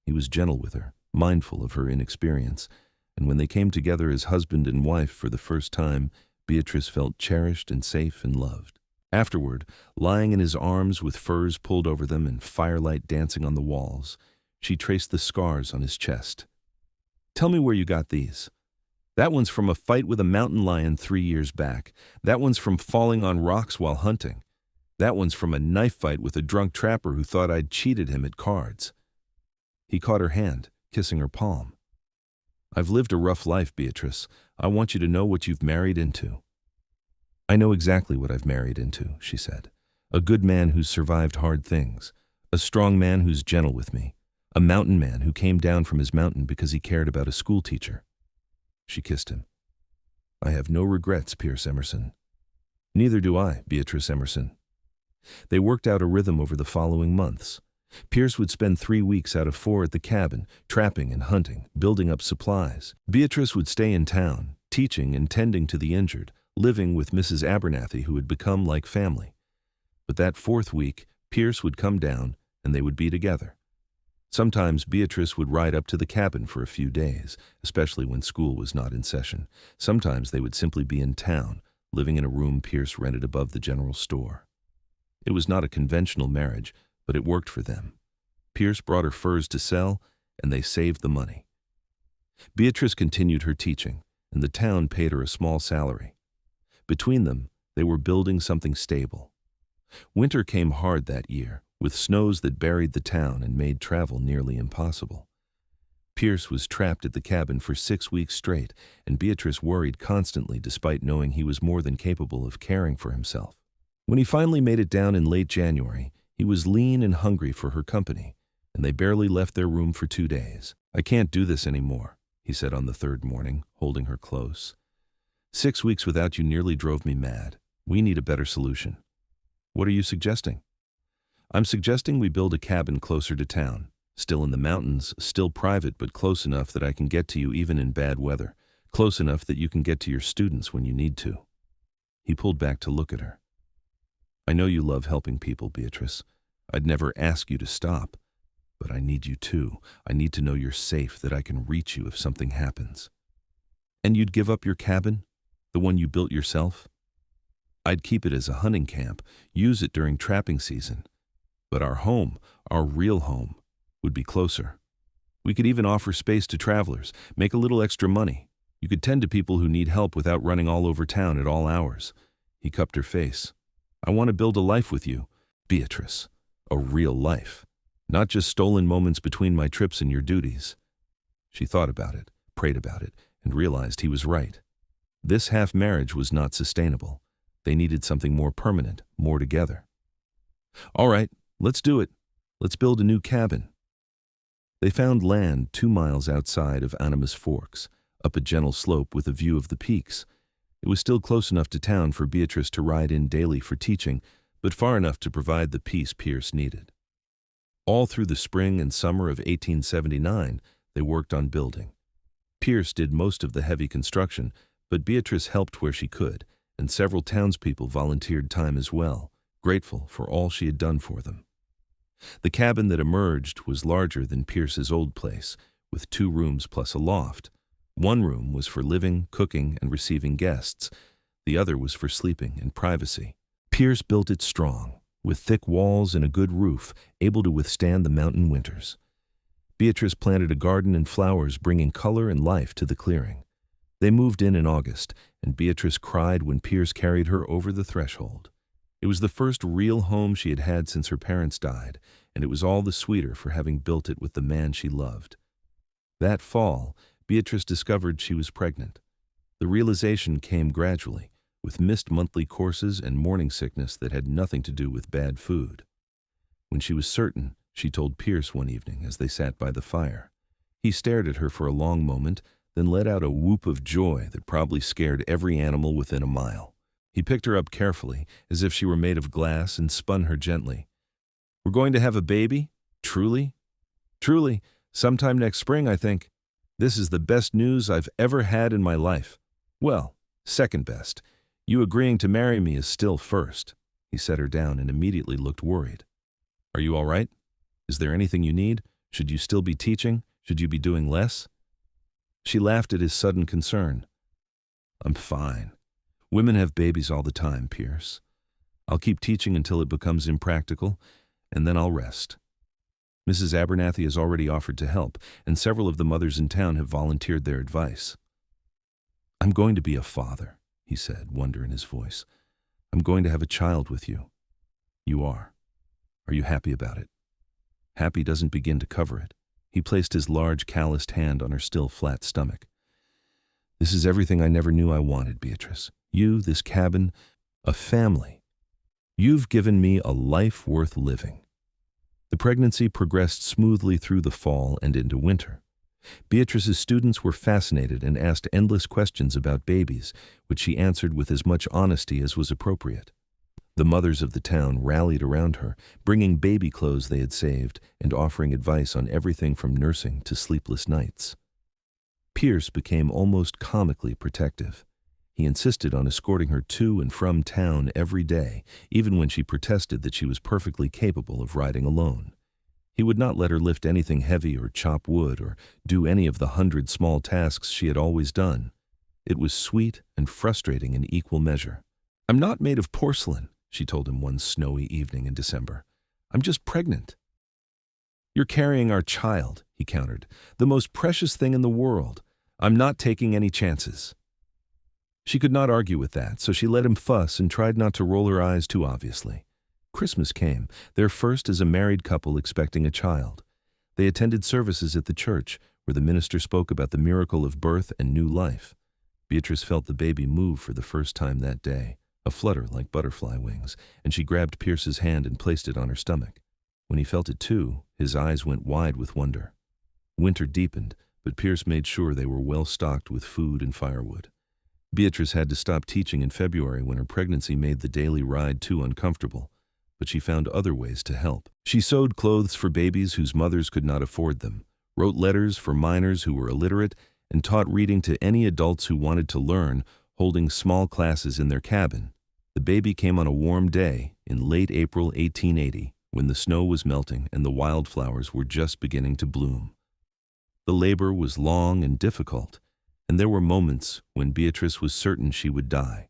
He was gentle with her, mindful of her inexperience, and when they came together as husband and wife for the first time, Beatrice felt cherished and safe and loved. Afterward, lying in his arms with furs pulled over them and firelight dancing on the walls, she traced the scars on his chest. "Tell me where you got these." "That one's from a fight with a mountain lion 3 years back. That one's from falling on rocks while hunting. That one's from a knife fight with a drunk trapper who thought I'd cheated him at cards." He caught her hand, kissing her palm. "I've lived a rough life, Beatrice. I want you to know what you've married into." "I know exactly what I've married into," she said. "A good man who's survived hard things. A strong man who's gentle with me. A mountain man who came down from his mountain because he cared about a schoolteacher." She kissed him. "I have no regrets, Pierce Emerson." "Neither do I, Beatrice Emerson." They worked out a rhythm over the following months. Pierce would spend 3 weeks out of 4 at the cabin, trapping and hunting, building up supplies. Beatrice would stay in town, teaching and tending to the injured, living with Mrs. Abernathy, who had become like family. But that 4th week, Pierce would come down, and they would be together. Sometimes Beatrice would ride up to the cabin for a few days, especially when school was not in session. Sometimes they would simply be in town, living in a room Pierce rented above the general store. It was not a conventional marriage, but it worked for them. Pierce brought her furs to sell, and they saved the money. Beatrice continued her teaching, and the town paid her a small salary. Between them, they were building something stable. Winter came hard that year, with snows that buried the town and made travel nearly impossible. Pierce was trapped at the cabin for 6 weeks straight, and Beatrice worried constantly despite knowing he was more than capable of caring for himself. When he finally made it down in late January, he was lean and hungry for her company, and they barely left their room for 2 days. "I can't do this anymore," he said on the 3rd morning, holding her close. 6 weeks without you nearly drove me mad. We need a better solution." "What are you suggesting?" "I'm suggesting we build a cabin closer to town, still in the mountains, still private but close enough that I can get to you even in bad weather, close enough that you can get to your students when you need to." He pulled back to look at her. "I know you love helping people, Beatrice. I'd never ask you to stop, but I need you too. I need to know you're safe, that I can reach you if something happens." "And you'd give up your cabin? The one you built yourself?" "I'd keep it as a hunting camp, use it during trapping season. But our home, our real home, would be closer. We could even offer space to travelers, make a little extra money. You could tend to people who need help without running all over town at all hours." He cupped her face. "I want to build a life with you, Beatrice. A real life. Not just stolen moments between my trips and your duties." She thought about it, prayed about it, and realized he was right. This half-marriage was not sustainable. They needed something more permanent, more together. "All right, let's do it. Let's build a new cabin." They found land 2 miles outside of Animas Forks, up a gentle slope with a view of the peaks. It was still close enough to town for Beatrice to ride in daily for teaching, but far enough to provide the peace Pierce needed. All through the spring and summer of 1879, they worked on building. Pierce did most of the heavy construction, but Beatrice helped where she could, and several townspeople volunteered time as well, grateful for all she had done for them. The cabin that emerged was larger than Pierce's old place, with 2 rooms plus a loft. One room was for living, cooking, and receiving guests. The other was for sleeping and privacy. Pierce built it strong, with thick walls and a good roof, able to withstand the mountain winters. Beatrice planted a garden and flowers, bringing color and life to the clearing. They moved in August, and Beatrice cried when Pierce carried her over the threshold. It was the first real home she had had since her parents died, and it was all the sweeter for having built it with the man she loved. That fall, Beatrice discovered she was pregnant. The realization came gradually, with missed monthly courses and morning sickness that had nothing to do with bad food. When she was certain, she told Pierce one evening as they sat by the fire. He stared at her for a long moment, then let out a whoop of joy that probably scared every animal within a mile. He picked her up carefully, as if she were made of glass, and spun her gently. "We're going to have a baby? Truly?" "Truly. Sometime next spring, I think. This is the best news I've ever had in my life. Well, second best. You agreeing to marry me is still first." He set her down and immediately looked worried. "Are you all right? Is there anything you need? Should you still be teaching? Should you be doing less?" She laughed at his sudden concern. "I'm fine. Women have babies all the time, Pierce. I'll keep teaching until it becomes impractical, and then I'll rest. Mrs. Abernathy has already offered to help, and several of the mothers in town have volunteered their advice." "I'm going to be a father," he said, wonder in his voice. "I'm going to have a child with you. You are. Are you happy about it?" Happy doesn't begin to cover it. He placed his large, calloused hand on her still flat stomach. "This is everything I never knew I wanted, Beatrice. You, this cabin, a family. You've given me a life worth living." The pregnancy progressed smoothly through the fall and into winter. Beatrice's students were fascinated and asked endless questions about babies, which she answered with as much honesty as was appropriate. The mothers of the town rallied around her, bringing baby clothes they had saved and offering advice on everything from nursing to sleepless nights. Pierce became almost comically protective. He insisted on escorting her to and from town every day, even when she protested that she was perfectly capable of riding alone. He would not let her lift anything heavy or chop wood or do any of the 100 small tasks she had always done. It was sweet and frustrating in equal measure. "I'm not made of porcelain," she told him one snowy evening in December. "I'm just pregnant." "You're carrying our child," he countered, "the most precious thing in the world. I'm not taking any chances." She could not argue with that, so she let him fuss and tried not to roll her eyes too obviously. Christmas came, their first as a married couple expecting a child. They attended services at the church, where the minister spoke about the miracle of birth and new life. Beatrice felt the baby move for the first time that day, a flutter like butterfly wings, and she grabbed Pierce's hand and placed it on her stomach. When he felt it too, his eyes went wide with wonder. Winter deepened, but Pierce made sure they were well stocked with food and firewood. Beatrice had to stop teaching in February when her pregnancy made the daily ride too uncomfortable, but she found other ways to help. She sewed clothes for babies whose mothers could not afford them, wrote letters for minors who were illiterate, and taught reading to any adults who wanted to learn, holding small classes in their cabin. The baby came on a warm day in late April 1880, when the snow was melting and the wildflowers were just beginning to bloom. The labor was long and difficult, and there were moments when Beatrice was certain she would die.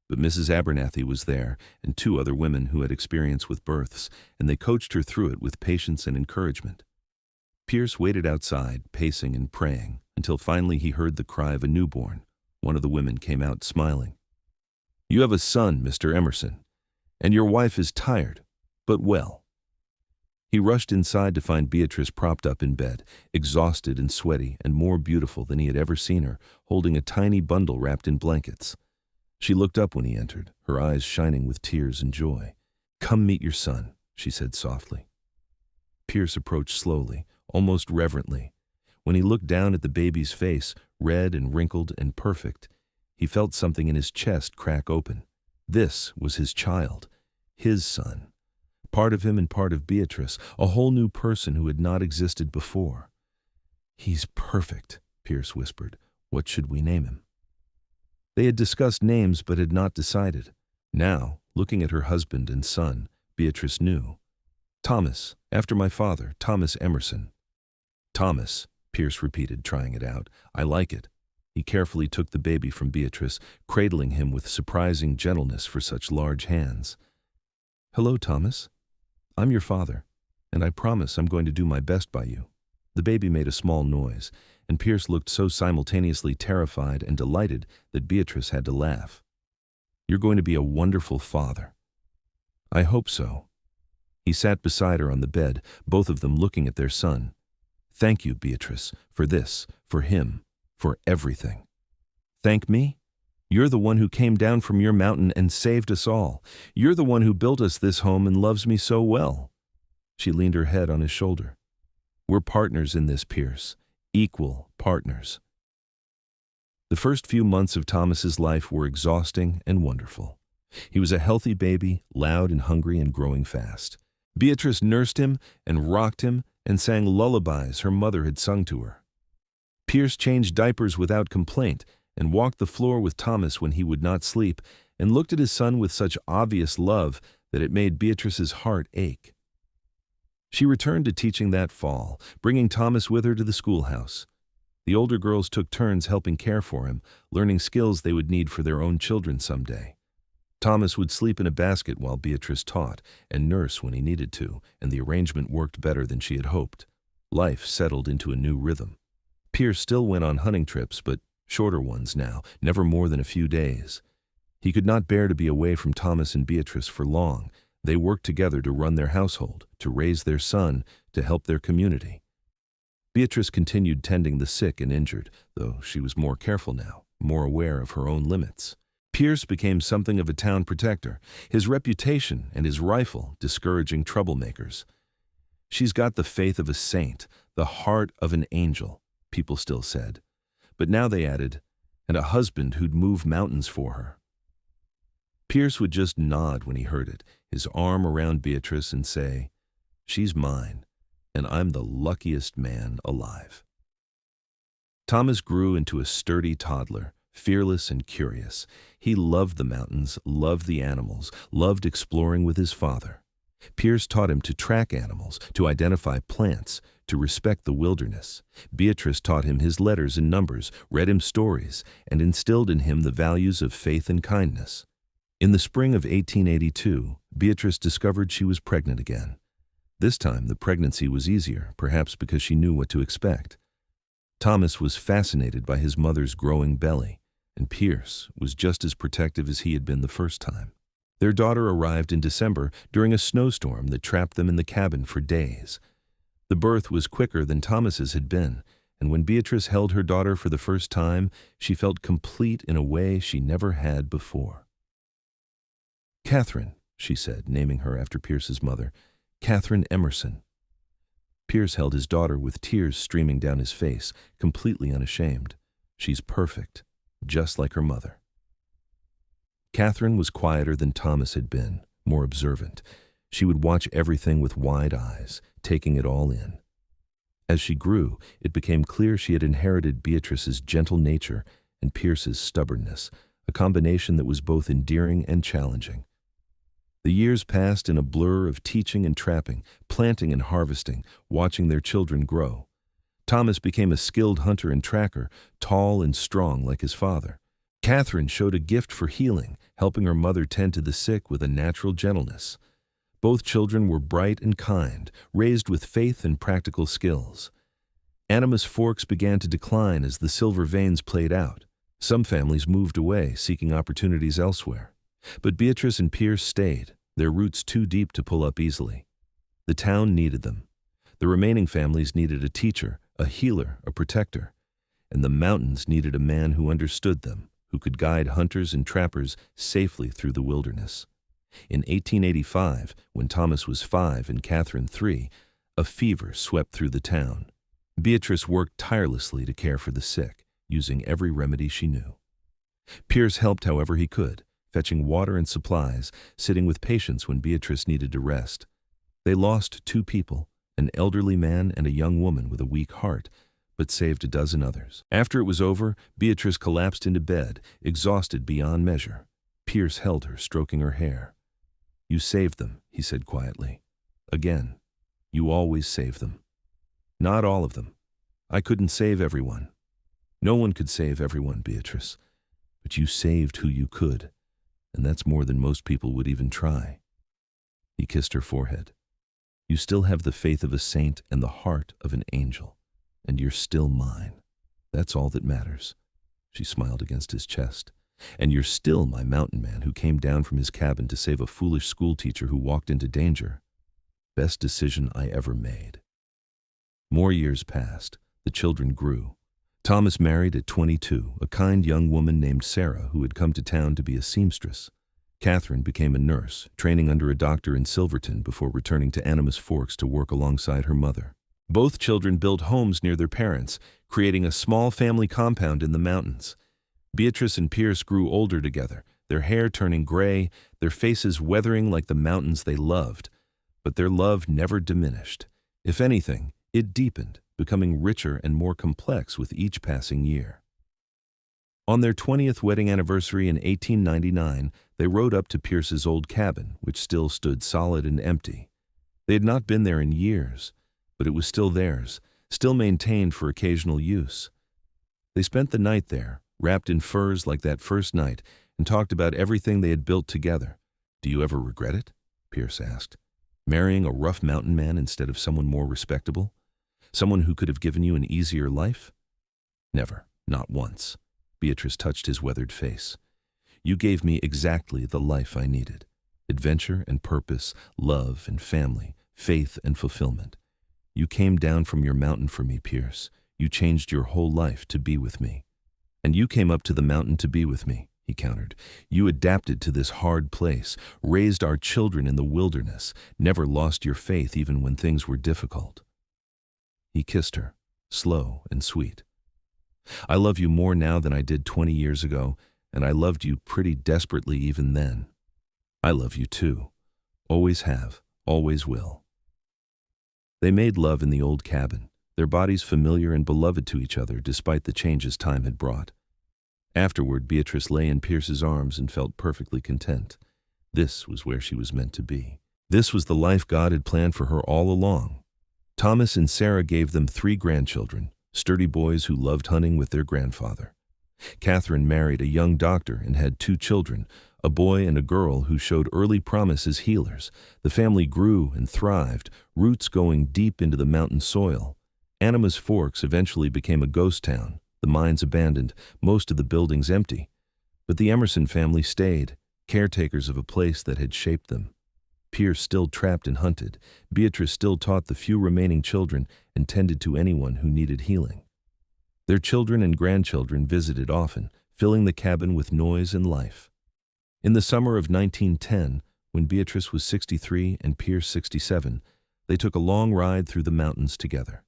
But Mrs. Abernathy was there, and 2 other women who had experience with births, and they coached her through it with patience and encouragement. Pierce waited outside, pacing and praying, until finally he heard the cry of a newborn. One of the women came out smiling. "You have a son, Mr. Emerson, and your wife is tired, but well." He rushed inside to find Beatrice propped up in bed, exhausted and sweaty and more beautiful than he had ever seen her, holding a tiny bundle wrapped in blankets. She looked up when he entered, her eyes shining with tears and joy. "Come meet your son," she said softly. Pierce approached slowly, almost reverently. When he looked down at the baby's face, red and wrinkled and perfect, He felt something in his chest crack open. This was his child, his son. Part of him and part of Beatrice, a whole new person who had not existed before. "He's perfect," Pierce whispered. "What should we name him?" They had discussed names but had not decided. Now, looking at her husband and son, Beatrice knew. "Thomas, after my father, Thomas Emerson." "Thomas," Pierce repeated, trying it out. "I like it." He carefully took the baby from Beatrice, cradling him with surprising gentleness for such large hands. "Hello, Thomas. I'm your father, and I promise I'm going to do my best by you." The baby made a small noise, and Pierce looked so simultaneously terrified and delighted that Beatrice had to laugh. "You're going to be a wonderful father." "I hope so." He sat beside her on the bed, both of them looking at their son. "Thank you, Beatrice, for this, for him, for everything." "Thank me? You're the one who came down from your mountain and saved us all. You're the one who built us this home and loves me so well." She leaned her head on his shoulder. "We're partners in this, Pierce. Equal partners." The first few months of Thomas's life were exhausting and wonderful. He was a healthy baby, loud and hungry and growing fast. Beatrice nursed him and rocked him and sang lullabies her mother had sung to her. Pierce changed diapers without complaint and walked the floor with Thomas when he would not sleep, and looked at his son with such obvious love that it made Beatrice's heart ache. She returned to teaching that fall, bringing Thomas with her to the schoolhouse. The older girls took turns helping care for him, learning skills they would need for their own children someday. Thomas would sleep in a basket while Beatrice taught, and nurse when he needed to, and the arrangement worked better than she had hoped. Life settled into a new rhythm. Pierce still went on hunting trips, but shorter ones now, never more than a few days. He could not bear to be away from Thomas and Beatrice for long. They worked together to run their household, to raise their son, to help their community. Beatrice continued tending the sick and injured, though she was more careful now, more aware of her own limits. Pierce became something of a town protector, his reputation and his rifle discouraging troublemakers. "She's got the faith of a saint, the heart of an angel," people still said. But now they added, "and a husband who'd move mountains for her." Pierce would just nod when he heard it, his arm around Beatrice, and say, "She's mine, and I'm the luckiest man alive." Thomas grew into a sturdy toddler, fearless and curious. He loved the mountains, loved the animals, loved exploring with his father. Pierce taught him to track animals, to identify plants, to respect the wilderness. Beatrice taught him his letters and numbers, read him stories, and instilled in him the values of faith and kindness. In the spring of 1882, Beatrice discovered she was pregnant again. This time the pregnancy was easier, perhaps because she knew what to expect. Thomas was fascinated by his mother's growing belly, and Pierce was just as protective as he had been the first time. Their daughter arrived in December during a snowstorm that trapped them in the cabin for days. The birth was quicker than Thomas's had been, and when Beatrice held her daughter for the first time, she felt complete in a way she never had before. "Catherine," she said, naming her after Pierce's mother, "Catherine Emerson." Pierce held his daughter with tears streaming down his face, completely unashamed. "She's perfect, just like her mother." Catherine was quieter than Thomas had been, more observant. She would watch everything with wide eyes, taking it all in. As she grew, it became clear she had inherited Beatrice's gentle nature and Pierce's stubbornness, a combination that was both endearing and challenging. The years passed in a blur of teaching and trapping, planting and harvesting, watching their children grow. Thomas became a skilled hunter and tracker, tall and strong like his father. Catherine showed a gift for healing, helping her mother tend to the sick with a natural gentleness. Both children were bright and kind, raised with faith and practical skills. Animas Forks began to decline as the silver veins played out. Some families moved away, seeking opportunities elsewhere. But Beatrice and Pierce stayed, their roots too deep to pull up easily. The town needed them. The remaining families needed a teacher, a healer, a protector. And the mountains needed a man who understood them, who could guide hunters and trappers safely through the wilderness. In 1885, when Thomas was 5 and Catherine 3, a fever swept through the town. Beatrice worked tirelessly to care for the sick, using every remedy she knew. Pierce helped however he could, fetching water and supplies, sitting with patience when Beatrice needed to rest. They lost 2 people, an elderly man and a young woman with a weak heart, but saved a dozen others. After it was over, Beatrice collapsed into bed, exhausted beyond measure. Pierce held her, stroking her hair. "You saved them," he said quietly. "Again, you always save them. Not all of them. I couldn't save everyone. No one could save everyone, Beatrice. But you saved who you could, and that's more than most people would even try." He kissed her forehead. "You still have the faith of a saint and the heart of an angel, and you're still mine. That's all that matters." She smiled against his chest. "And you're still my mountain man who came down from his cabin to save a foolish schoolteacher who walked into danger. Best decision I ever made." More years passed. The children grew. Thomas married at 22, a kind young woman named Sarah who had come to town to be a seamstress. Catherine became a nurse, training under a doctor in Silverton before returning to Animas Forks to work alongside her mother. Both children built homes near their parents, creating a small family compound in the mountains. Beatrice and Pierce grew older together, their hair turning gray, their faces weathering like the mountains they loved. But their love never diminished. If anything, it deepened, becoming richer and more complex with each passing year. On their 20th wedding anniversary in 1899, they rode up to Pierce's old cabin, which still stood solid and empty. They had not been there in years, but it was still theirs, still maintained for occasional use. They spent the night there, wrapped in furs like that first night, and talked about everything they had built together. "Do you ever regret it?" Pierce asked. "Marrying a rough mountain man instead of someone more respectable? Someone who could have given you an easier life?" "Never, not once." Beatrice touched his weathered face. "You gave me exactly the life I needed. Adventure and purpose, love and family, faith and fulfillment. You came down from your mountain for me, Pierce. You changed your whole life to be with me." "And you came up to the mountain to be with me," he countered. "You adapted to this hard place, raised our children in the wilderness, never lost your faith even when things were difficult." He kissed her, slow and sweet. "I love you more now than I did 20 years ago, and I loved you pretty desperately even then. I love you too. Always have, always will." They made love in the old cabin, their bodies familiar and beloved to each other despite the changes time had brought. Afterward, Beatrice lay in Pierce's arms and felt perfectly content. This was where she was meant to be. This was the life God had planned for her all along. Thomas and Sarah gave them 3 grandchildren, sturdy boys who loved hunting with their grandfather. Catherine married a young doctor and had 2 children, a boy and a girl who showed early promise as healers. The family grew and thrived, roots going deep into the mountain soil. Animas Forks eventually became a ghost town, the mines abandoned, most of the buildings empty. But the Emerson family stayed, caretakers of a place that had shaped them. Pierce still trapped and hunted. Beatrice still taught the few remaining children and tended to anyone who needed healing. Their children and grandchildren visited often, filling the cabin with noise and life. In the summer of 1910, when Beatrice was 63 and Pierce 67, they took a long ride through the mountains together.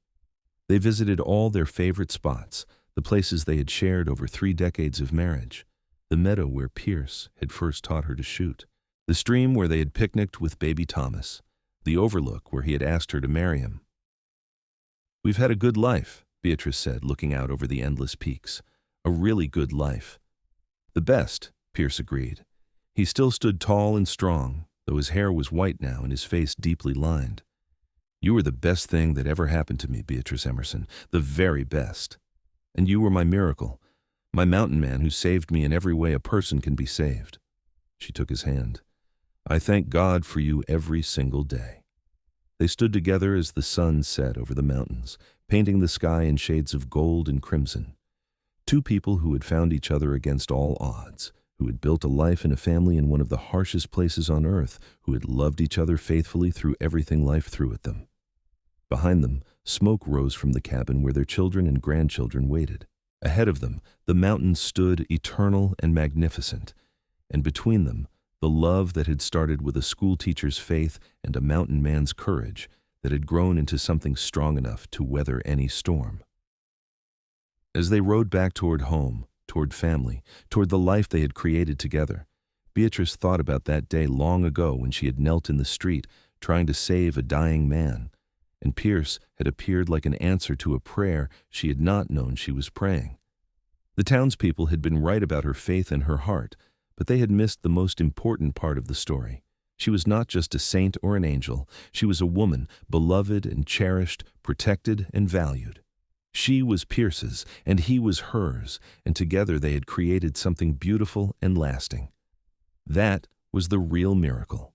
They visited all their favorite spots, the places they had shared over 3 decades of marriage, the meadow where Pierce had first taught her to shoot, the stream where they had picnicked with baby Thomas, the overlook where he had asked her to marry him. "We've had a good life," Beatrice said, looking out over the endless peaks. "A really good life." "The best," Pierce agreed. He still stood tall and strong, though his hair was white now and his face deeply lined. "You were the best thing that ever happened to me, Beatrice Emerson, the very best. And you were my miracle, my mountain man who saved me in every way a person can be saved." She took his hand. "I thank God for you every single day." They stood together as the sun set over the mountains, painting the sky in shades of gold and crimson. 2 people who had found each other against all odds, who had built a life and a family in one of the harshest places on earth, who had loved each other faithfully through everything life threw at them. Behind them, smoke rose from the cabin where their children and grandchildren waited. Ahead of them, the mountains stood eternal and magnificent, and between them, the love that had started with a schoolteacher's faith and a mountain man's courage that had grown into something strong enough to weather any storm. As they rode back toward home, toward family, toward the life they had created together. Beatrice thought about that day long ago when she had knelt in the street, trying to save a dying man, and Pierce had appeared like an answer to a prayer she had not known she was praying. The townspeople had been right about her faith and her heart, but they had missed the most important part of the story. She was not just a saint or an angel. She was a woman, beloved and cherished, protected and valued. She was Pierce's, and he was hers, and together they had created something beautiful and lasting. That was the real miracle.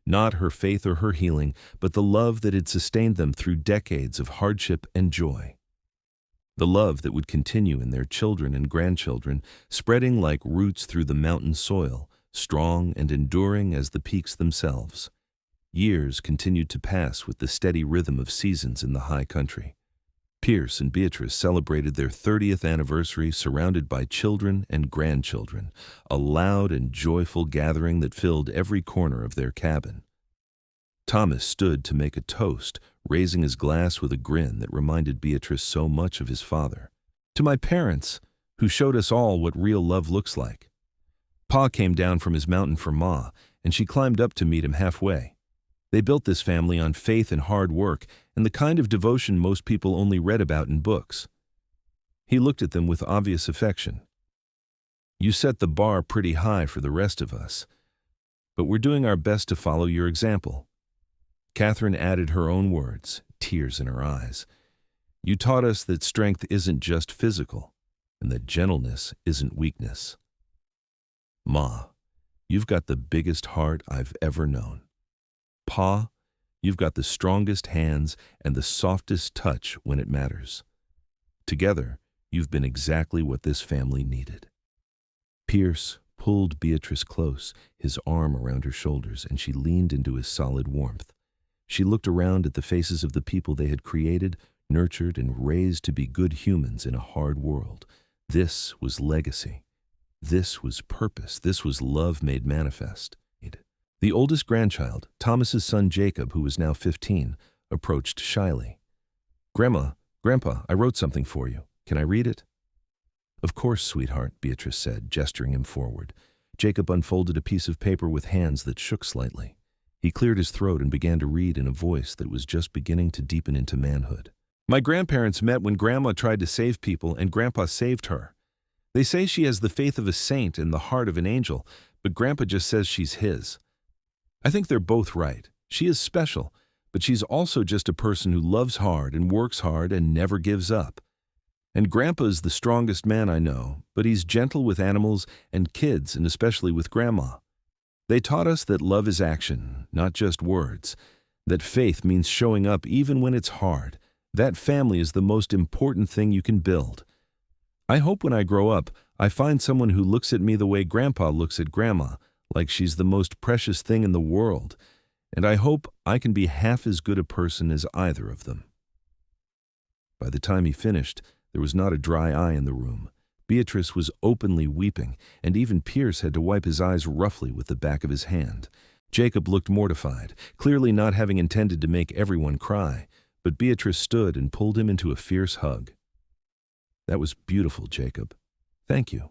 Not her faith or her healing, but the love that had sustained them through decades of hardship and joy. The love that would continue in their children and grandchildren, spreading like roots through the mountain soil, strong and enduring as the peaks themselves. Years continued to pass with the steady rhythm of seasons in the high country. Pierce and Beatrice celebrated their 30th anniversary surrounded by children and grandchildren, a loud and joyful gathering that filled every corner of their cabin. Thomas stood to make a toast, raising his glass with a grin that reminded Beatrice so much of his father. "To my parents, who showed us all what real love looks like." Pa came down from his mountain for Ma, and she climbed up to meet him halfway. They built this family on faith and hard work, and the kind of devotion most people only read about in books. He looked at them with obvious affection. "You set the bar pretty high for the rest of us, but we're doing our best to follow your example." Catherine added her own words, tears in her eyes. "You taught us that strength isn't just physical, and that gentleness isn't weakness. Ma, you've got the biggest heart I've ever known. Pa, you've got the strongest hands and the softest touch when it matters. Together, you've been exactly what this family needed." Pierce pulled Beatrice close, his arm around her shoulders, and she leaned into his solid warmth. She looked around at the faces of the people they had created, nurtured, and raised to be good humans in a hard world. This was legacy. This was purpose. This was love made manifest. The oldest grandchild, Thomas's son Jacob, who was now 15, approached shyly. "Grandma, Grandpa, I wrote something for you. Can I read it?" "Of course, sweetheart," Beatrice said, gesturing him forward. Jacob unfolded a piece of paper with hands that shook slightly. He cleared his throat and began to read in a voice that was just beginning to deepen into manhood. "My grandparents met when Grandma tried to save people, and Grandpa saved her. They say she has the faith of a saint and the heart of an angel, but Grandpa just says she's his. I think they're both right. She is special, but she's also just a person who loves hard and works hard and never gives up. And Grandpa's the strongest man I know, but he's gentle with animals and kids, and especially with Grandma. They taught us that love is action, not just words, that faith means showing up even when it's hard. That family is the most important thing you can build. I hope when I grow up, I find someone who looks at me the way Grandpa looks at Grandma, like she's the most precious thing in the world, and I hope I can be half as good a person as either of them." By the time he finished, there was not a dry eye in the room. Beatrice was openly weeping, and even Pierce had to wipe his eyes roughly with the back of his hand. Jacob looked mortified, clearly not having intended to make everyone cry, but Beatrice stood and pulled him into a fierce hug. "That was beautiful, Jacob. Thank you."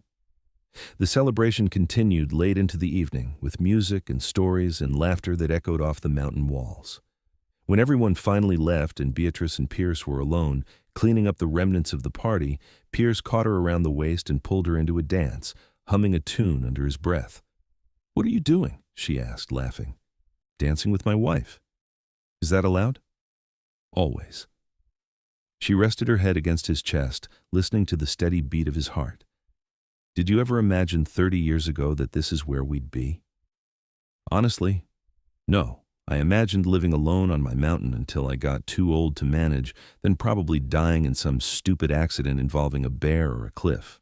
The celebration continued late into the evening, with music and stories and laughter that echoed off the mountain walls. When everyone finally left and Beatrice and Pierce were alone, cleaning up the remnants of the party, Pierce caught her around the waist and pulled her into a dance, humming a tune under his breath. "What are you doing?" she asked, laughing. "Dancing with my wife." "Is that allowed?" "Always." She rested her head against his chest, listening to the steady beat of his heart. "Did you ever imagine 30 years ago that this is where we'd be?" "Honestly, no. I imagined living alone on my mountain until I got too old to manage, then probably dying in some stupid accident involving a bear or a cliff."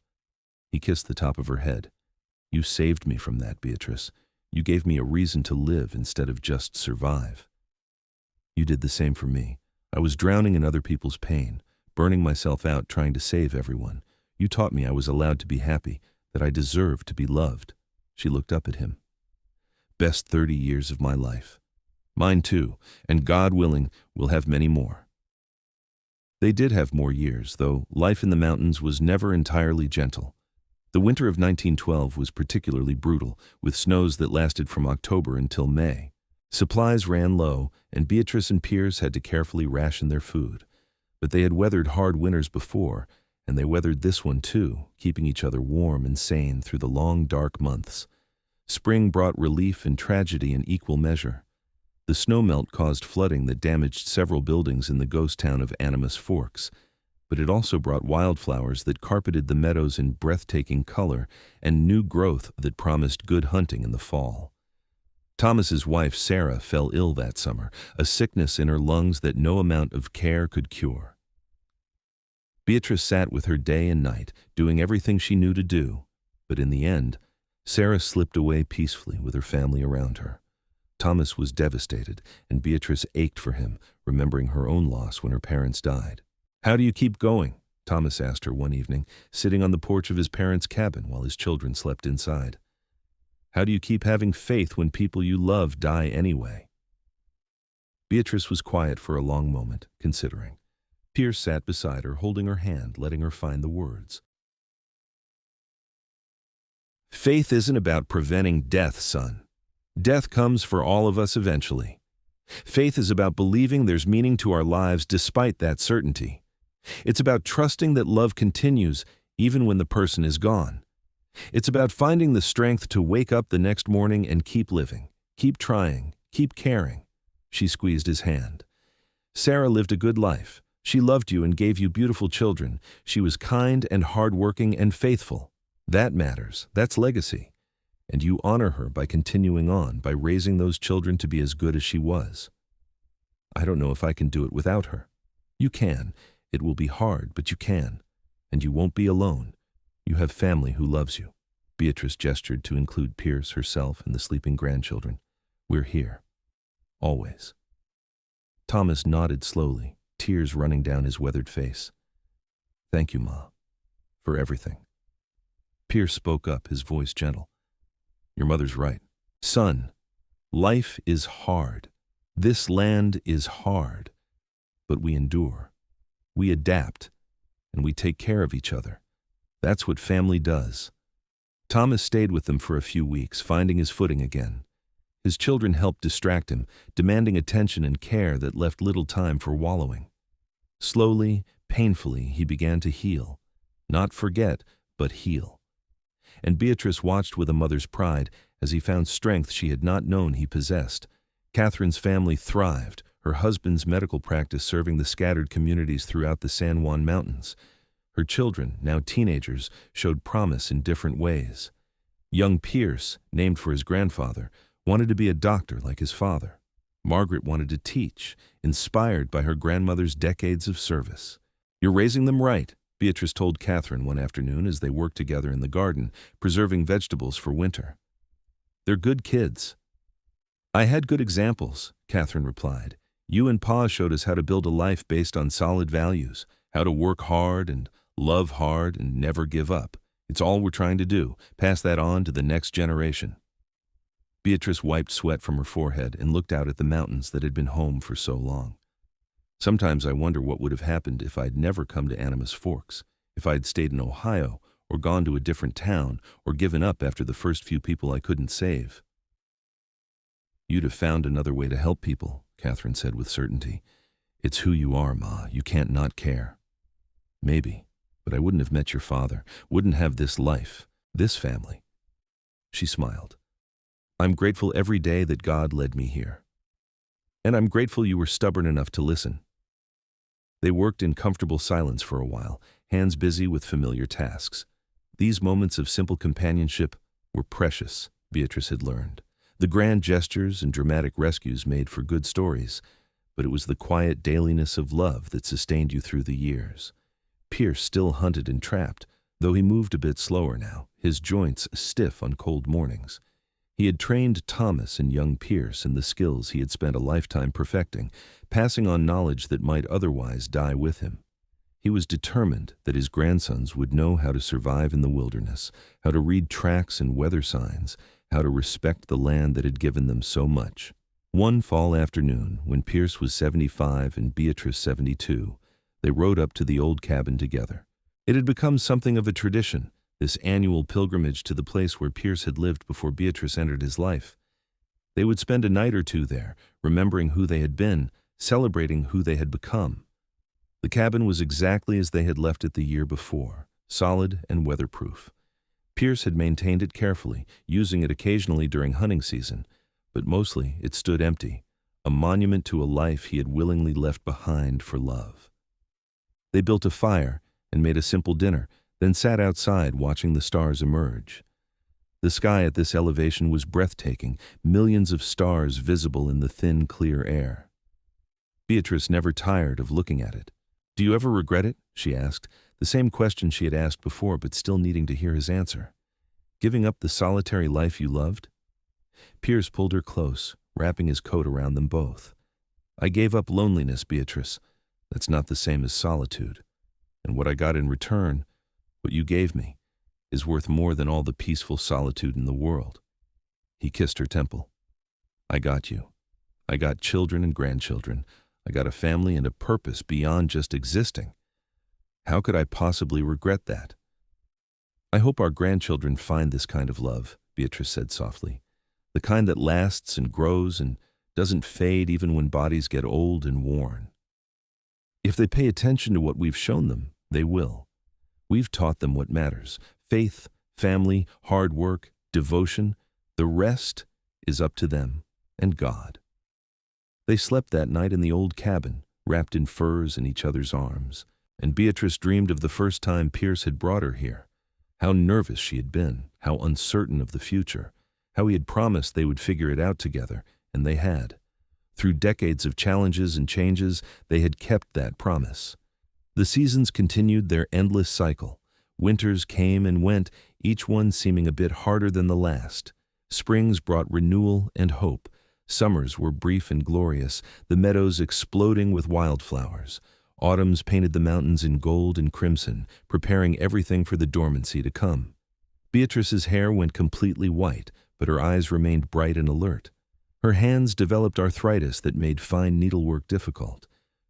He kissed the top of her head. "You saved me from that, Beatrice. You gave me a reason to live instead of just survive." "You did the same for me. I was drowning in other people's pain, burning myself out trying to save everyone. You taught me I was allowed to be happy, that I deserved to be loved." She looked up at him. "Best 30 years of my life. Mine too, and God willing, we'll have many more." They did have more years, though life in the mountains was never entirely gentle. The winter of 1912 was particularly brutal, with snows that lasted from October until May. Supplies ran low, and Beatrice and Pierce had to carefully ration their food. But they had weathered hard winters before, and they weathered this one too, keeping each other warm and sane through the long, dark months. Spring brought relief and tragedy in equal measure. The snowmelt caused flooding that damaged several buildings in the ghost town of Animas Forks, but it also brought wildflowers that carpeted the meadows in breathtaking color and new growth that promised good hunting in the fall. Thomas's wife, Sarah, fell ill that summer, a sickness in her lungs that no amount of care could cure. Beatrice sat with her day and night, doing everything she knew to do, but in the end, Sarah slipped away peacefully with her family around her. Thomas was devastated, and Beatrice ached for him, remembering her own loss when her parents died. "How do you keep going?" Thomas asked her one evening, sitting on the porch of his parents' cabin while his children slept inside. "How do you keep having faith when people you love die anyway?" Beatrice was quiet for a long moment, considering. Pierce sat beside her, holding her hand, letting her find the words. "Faith isn't about preventing death, son. Death comes for all of us eventually. Faith is about believing there's meaning to our lives despite that certainty. It's about trusting that love continues even when the person is gone. It's about finding the strength to wake up the next morning and keep living, keep trying, keep caring." She squeezed his hand. "Sarah lived a good life. She loved you and gave you beautiful children. She was kind and hardworking and faithful. That matters. That's legacy. And you honor her by continuing on, by raising those children to be as good as she was. I don't know if I can do it without her. You can. It will be hard, but you can. And you won't be alone. You have family who loves you." Beatrice gestured to include Pierce, herself, and the sleeping grandchildren. "We're here. Always." Thomas nodded slowly, tears running down his weathered face. "Thank you, Ma, for everything." Pierce spoke up, his voice gentle. "Your mother's right. Son, life is hard. This land is hard. But we endure. We adapt, and we take care of each other. That's what family does." Thomas stayed with them for a few weeks, finding his footing again. His children helped distract him, demanding attention and care that left little time for wallowing. Slowly, painfully, he began to heal. Not forget, but heal. And Beatrice watched with a mother's pride as he found strength she had not known he possessed. Catherine's family thrived, her husband's medical practice serving the scattered communities throughout the San Juan Mountains. Her children, now teenagers, showed promise in different ways. Young Pierce, named for his grandfather, wanted to be a doctor like his father. Margaret wanted to teach, inspired by her grandmother's decades of service. "You're raising them right," Beatrice told Catherine one afternoon as they worked together in the garden, preserving vegetables for winter. "They're good kids." "I had good examples," Catherine replied. "You and Pa showed us how to build a life based on solid values, how to work hard and love hard and never give up. It's all we're trying to do, pass that on to the next generation." Beatrice wiped sweat from her forehead and looked out at the mountains that had been home for so long. "Sometimes I wonder what would have happened if I'd never come to Animas Forks, if I'd stayed in Ohio, or gone to a different town, or given up after the first few people I couldn't save." "You'd have found another way to help people," Catherine said with certainty. "It's who you are, Ma. You can't not care." "Maybe, but I wouldn't have met your father, wouldn't have this life, this family." She smiled. "I'm grateful every day that God led me here. And I'm grateful you were stubborn enough to listen." They worked in comfortable silence for a while, hands busy with familiar tasks. These moments of simple companionship were precious, Beatrice had learned. The grand gestures and dramatic rescues made for good stories, but it was the quiet dailiness of love that sustained you through the years. Pierce still hunted and trapped, though he moved a bit slower now, his joints stiff on cold mornings. He had trained Thomas and young Pierce in the skills he had spent a lifetime perfecting, passing on knowledge that might otherwise die with him. He was determined that his grandsons would know how to survive in the wilderness, how to read tracks and weather signs, how to respect the land that had given them so much. One fall afternoon, when Pierce was 75 and Beatrice 72, they rode up to the old cabin together. It had become something of a tradition, this annual pilgrimage to the place where Pierce had lived before Beatrice entered his life. They would spend a night or two there, remembering who they had been, celebrating who they had become. The cabin was exactly as they had left it the year before, solid and weatherproof. Pierce had maintained it carefully, using it occasionally during hunting season, but mostly it stood empty, a monument to a life he had willingly left behind for love. They built a fire and made a simple dinner, then sat outside watching the stars emerge. The sky at this elevation was breathtaking, millions of stars visible in the thin, clear air. Beatrice never tired of looking at it. "Do you ever regret it?" she asked, the same question she had asked before but still needing to hear his answer. "Giving up the solitary life you loved?" Pierce pulled her close, wrapping his coat around them both. "I gave up loneliness, Beatrice. That's not the same as solitude. And what I got in return, what you gave me, is worth more than all the peaceful solitude in the world." He kissed her temple. "I got you. I got children and grandchildren. I got a family and a purpose beyond just existing. How could I possibly regret that?" "I hope our grandchildren find this kind of love," Beatrice said softly. "The kind that lasts and grows and doesn't fade even when bodies get old and worn. If they pay attention to what we've shown them, they will. We've taught them what matters: faith, family, hard work, devotion. The rest is up to them and God." They slept that night in the old cabin, wrapped in furs in each other's arms, and Beatrice dreamed of the first time Pierce had brought her here. How nervous she had been, how uncertain of the future, how he had promised they would figure it out together, and they had. Through decades of challenges and changes, they had kept that promise. The seasons continued their endless cycle. Winters came and went, each one seeming a bit harder than the last. Springs brought renewal and hope. Summers were brief and glorious, the meadows exploding with wildflowers. Autumns painted the mountains in gold and crimson, preparing everything for the dormancy to come. Beatrice's hair went completely white, but her eyes remained bright and alert. Her hands developed arthritis that made fine needlework difficult,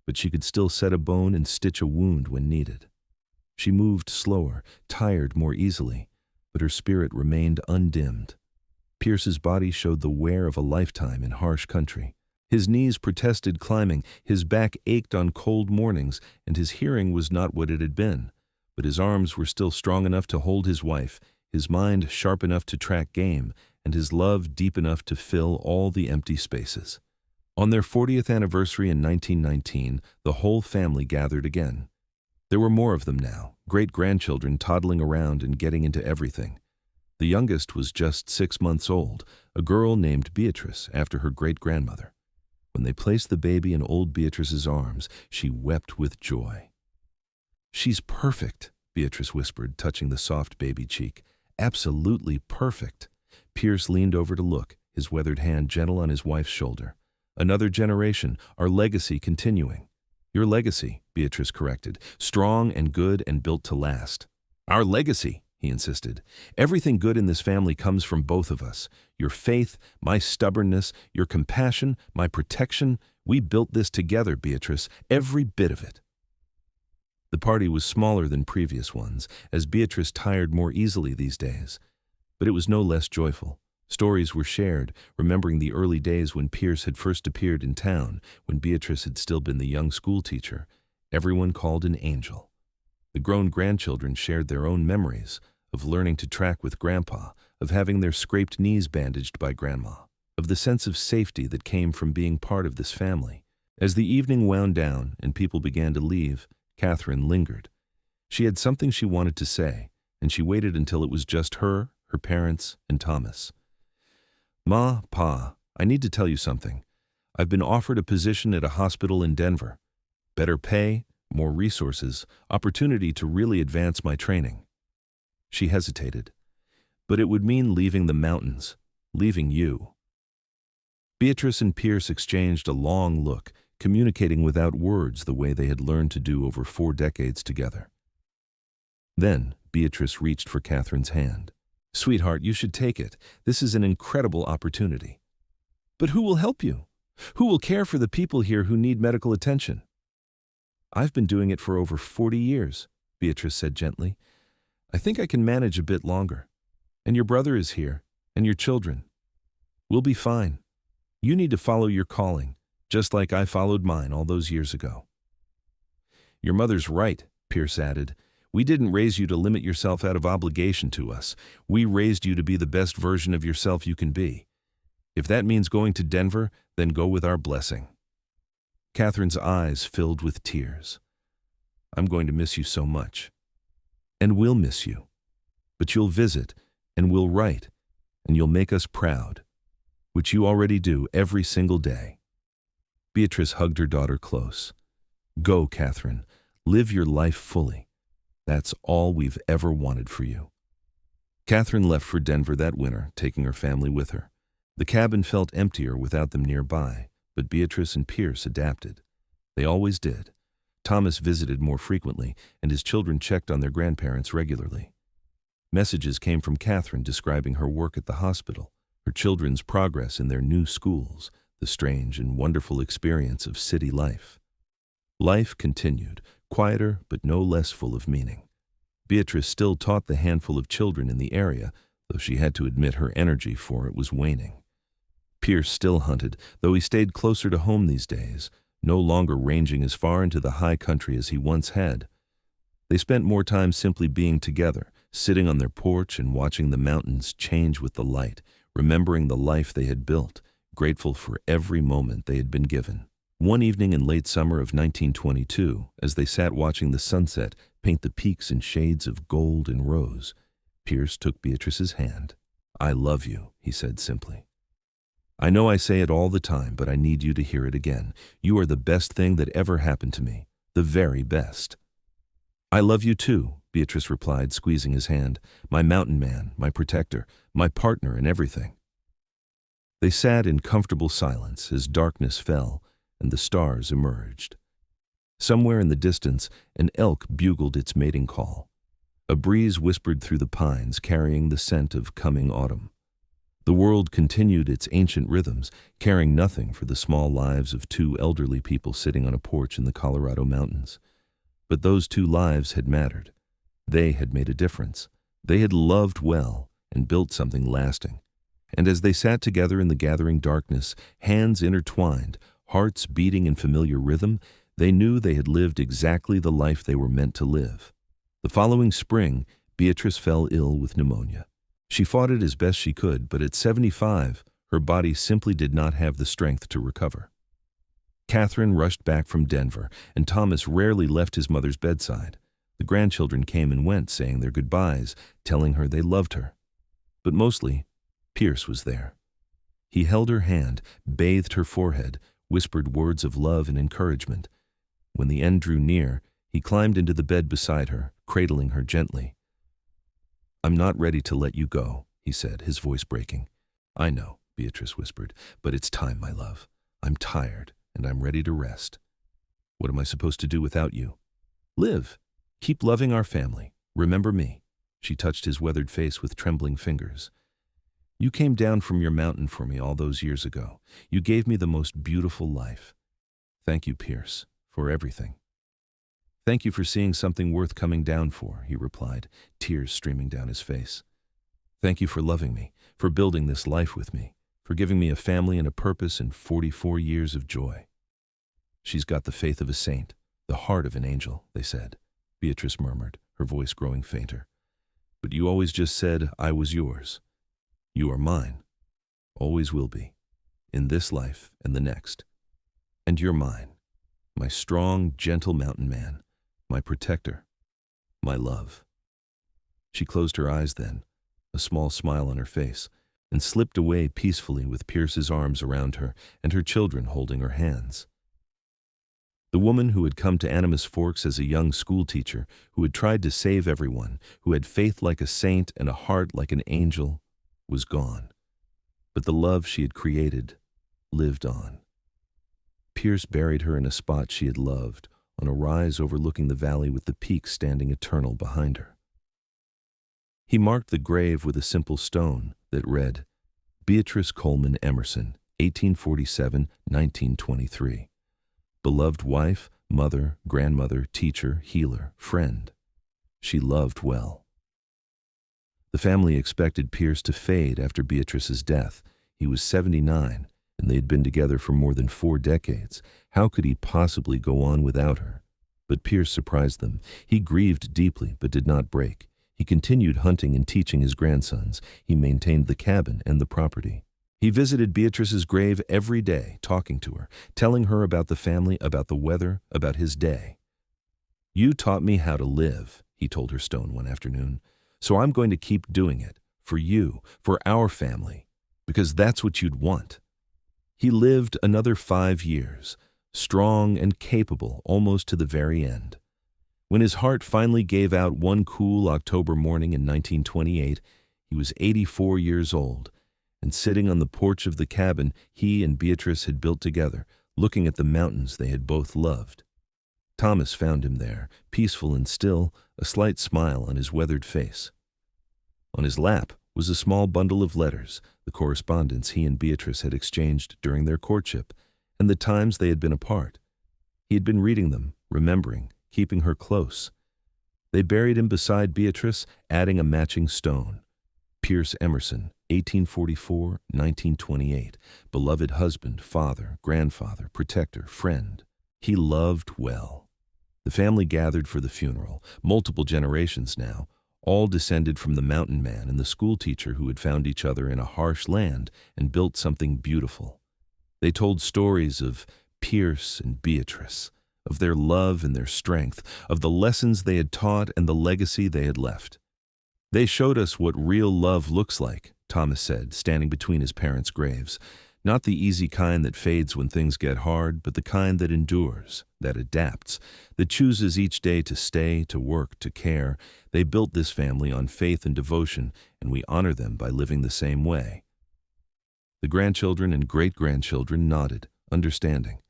but she could still set a bone and stitch a wound when needed. She moved slower, tired more easily, but her spirit remained undimmed. Pierce's body showed the wear of a lifetime in harsh country. His knees protested climbing, his back ached on cold mornings, and his hearing was not what it had been. But his arms were still strong enough to hold his wife, his mind sharp enough to track game, and his love deep enough to fill all the empty spaces. On their 40th anniversary in 1919, the whole family gathered again. There were more of them now, great-grandchildren toddling around and getting into everything. The youngest was just 6 months old, a girl named Beatrice after her great-grandmother. When they placed the baby in old Beatrice's arms, she wept with joy. "She's perfect," Beatrice whispered, touching the soft baby cheek. "Absolutely perfect." Pierce leaned over to look, his weathered hand gentle on his wife's shoulder. "Another generation, our legacy continuing." "Your legacy," Beatrice corrected, "strong and good and built to last." "Our legacy," he insisted. "Everything good in this family comes from both of us. Your faith, my stubbornness, your compassion, my protection. We built this together, Beatrice, every bit of it." The party was smaller than previous ones, as Beatrice tired more easily these days. But it was no less joyful. Stories were shared, remembering the early days when Pierce had first appeared in town, when Beatrice had still been the young schoolteacher. Everyone called an angel. The grown grandchildren shared their own memories of learning to track with Grandpa, of having their scraped knees bandaged by Grandma, of the sense of safety that came from being part of this family. As the evening wound down and people began to leave, Catherine lingered. She had something she wanted to say, and she waited until it was just her parents, and Thomas. "Ma, Pa, I need to tell you something. I've been offered a position at a hospital in Denver. Better pay, more resources, opportunity to really advance my training." She hesitated. "But it would mean leaving the mountains, leaving you." Beatrice and Pierce exchanged a long look, communicating without words the way they had learned to do over 4 decades together. Then Beatrice reached for Catherine's hand. "Sweetheart, you should take it. This is an incredible opportunity." "But who will help you? Who will care for the people here who need medical attention?" "I've been doing it for over 40 years, Beatrice said gently. I think I can manage a bit longer. And your brother is here, and your children. We'll be fine. You need to follow your calling, just like I followed mine all those years ago." "Your mother's right," Pierce added. "We didn't raise you to limit yourself out of obligation to us. We raised you to be the best version of yourself you can be. If that means going to Denver, then go with our blessing." Catherine's eyes filled with tears. "I'm going to miss you so much. And we'll miss you. But you'll visit, and we'll write, and you'll make us proud, which you already do every single day." Beatrice hugged her daughter close. "Go, Catherine. Live your life fully. That's all we've ever wanted for you." Catherine left for Denver that winter, taking her family with her. The cabin felt emptier without them nearby, but Beatrice and Pierce adapted. They always did. Thomas visited more frequently, and his children checked on their grandparents regularly. Messages came from Catherine describing her work at the hospital, her children's progress in their new schools, the strange and wonderful experience of city life. Life continued, quieter but no less full of meaning. Beatrice still taught the handful of children in the area, though she had to admit her energy for it was waning. Pierce still hunted, though he stayed closer to home these days, no longer ranging as far into the high country as he once had. They spent more time simply being together, sitting on their porch and watching the mountains change with the light, remembering the life they had built, grateful for every moment they had been given. One evening in late summer of 1922, as they sat watching the sunset paint the peaks in shades of gold and rose, Pierce took Beatrice's hand. "I love you," he said simply. "I know I say it all the time, but I need you to hear it again. You are the best thing that ever happened to me, the very best." "I love you too," Beatrice replied, squeezing his hand. "My mountain man, my protector, my partner in everything." They sat in comfortable silence as darkness fell and the stars emerged. Somewhere in the distance, an elk bugled its mating call. A breeze whispered through the pines, carrying the scent of coming autumn. The world continued its ancient rhythms, caring nothing for the small lives of two elderly people sitting on a porch in the Colorado mountains. But those two lives had mattered. They had made a difference. They had loved well and built something lasting. And as they sat together in the gathering darkness, hands intertwined, hearts beating in familiar rhythm, they knew they had lived exactly the life they were meant to live. The following spring, Beatrice fell ill with pneumonia. She fought it as best she could, but at 75, her body simply did not have the strength to recover. Catherine rushed back from Denver, and Thomas rarely left his mother's bedside. The grandchildren came and went, saying their goodbyes, telling her they loved her. But mostly, Pierce was there. He held her hand, bathed her forehead, whispered words of love and encouragement. When the end drew near, he climbed into the bed beside her, cradling her gently. "I'm not ready to let you go," he said, his voice breaking. "I know," Beatrice whispered, "but it's time, my love. I'm tired, and I'm ready to rest. What am I supposed to do without you?" "Live. Keep loving our family. Remember me." She touched his weathered face with trembling fingers. "You came down from your mountain for me all those years ago. You gave me the most beautiful life. Thank you, Pierce, for everything." "Thank you for seeing something worth coming down for," he replied, tears streaming down his face. "Thank you for loving me, for building this life with me, for giving me a family and a purpose and 44 years of joy." "She's got the faith of a saint, the heart of an angel," they said. Beatrice murmured, her voice growing fainter. "But you always just said I was yours. You are mine, always will be, in this life and the next. And you're mine, my strong, gentle mountain man, my protector, my love." She closed her eyes then, a small smile on her face, and slipped away peacefully with Pierce's arms around her and her children holding her hands. The woman who had come to Animas Forks as a young schoolteacher, who had tried to save everyone, who had faith like a saint and a heart like an angel, was gone. But the love she had created lived on. Pierce buried her in a spot she had loved, on a rise overlooking the valley with the peaks standing eternal behind her. He marked the grave with a simple stone that read, "Beatrice Coleman Emerson, 1847-1923. Beloved wife, mother, grandmother, teacher, healer, friend. She loved well." The family expected Pierce to fade after Beatrice's death. He was 79, and they had been together for more than 4 decades. How could he possibly go on without her? But Pierce surprised them. He grieved deeply, but did not break. He continued hunting and teaching his grandsons. He maintained the cabin and the property. He visited Beatrice's grave every day, talking to her, telling her about the family, about the weather, about his day. "You taught me how to live," he told her stone one afternoon. "So I'm going to keep doing it, for you, for our family, because that's what you'd want." He lived another 5 years, strong and capable almost to the very end. When his heart finally gave out one cool October morning in 1928, he was 84 years old, and sitting on the porch of the cabin he and Beatrice had built together, looking at the mountains they had both loved. Thomas found him there, peaceful and still, a slight smile on his weathered face. On his lap was a small bundle of letters, the correspondence he and Beatrice had exchanged during their courtship, and the times they had been apart. He had been reading them, remembering, keeping her close. They buried him beside Beatrice, adding a matching stone. Pierce Emerson, 1844-1928, beloved husband, father, grandfather, protector, friend. He loved well. The family gathered for the funeral, multiple generations now, all descended from the mountain man and the schoolteacher who had found each other in a harsh land and built something beautiful. They told stories of Pierce and Beatrice, of their love and their strength, of the lessons they had taught and the legacy they had left. "They showed us what real love looks like," Thomas said, standing between his parents' graves. "Not the easy kind that fades when things get hard, but the kind that endures, that adapts, that chooses each day to stay, to work, to care. They built this family on faith and devotion, and we honor them by living the same way." The grandchildren and great-grandchildren nodded, understanding.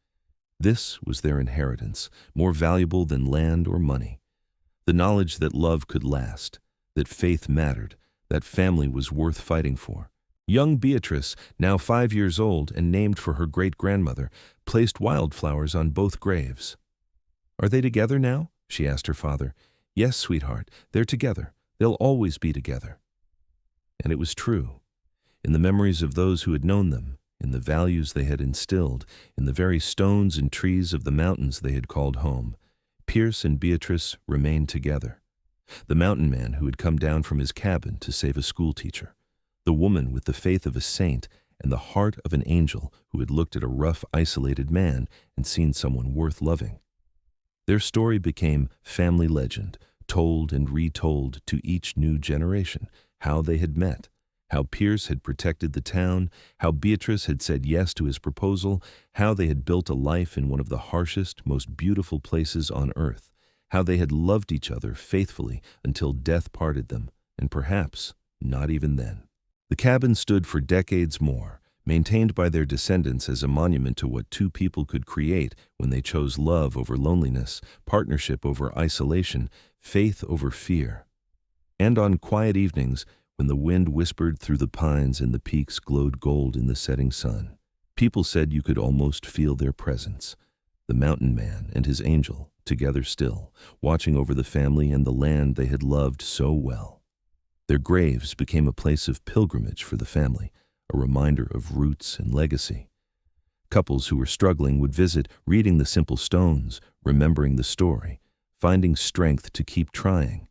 This was their inheritance, more valuable than land or money. The knowledge that love could last, that faith mattered, that family was worth fighting for. Young Beatrice, now 5 years old and named for her great-grandmother, placed wildflowers on both graves. "Are they together now?" she asked her father. "Yes, sweetheart, they're together. They'll always be together." And it was true. In the memories of those who had known them, in the values they had instilled, in the very stones and trees of the mountains they had called home, Pierce and Beatrice remained together. The mountain man who had come down from his cabin to save a schoolteacher, the woman with the faith of a saint and the heart of an angel who had looked at a rough, isolated man and seen someone worth loving. Their story became family legend, told and retold to each new generation, how they had met, how Pierce had protected the town, how Beatrice had said yes to his proposal, how they had built a life in one of the harshest, most beautiful places on earth, how they had loved each other faithfully until death parted them, and perhaps not even then. The cabin stood for decades more, maintained by their descendants as a monument to what two people could create when they chose love over loneliness, partnership over isolation, faith over fear. And on quiet evenings, when the wind whispered through the pines and the peaks glowed gold in the setting sun, people said you could almost feel their presence. The mountain man and his angel, together still, watching over the family and the land they had loved so well. Their graves became a place of pilgrimage for the family, a reminder of roots and legacy. Couples who were struggling would visit, reading the simple stones, remembering the story, finding strength to keep trying.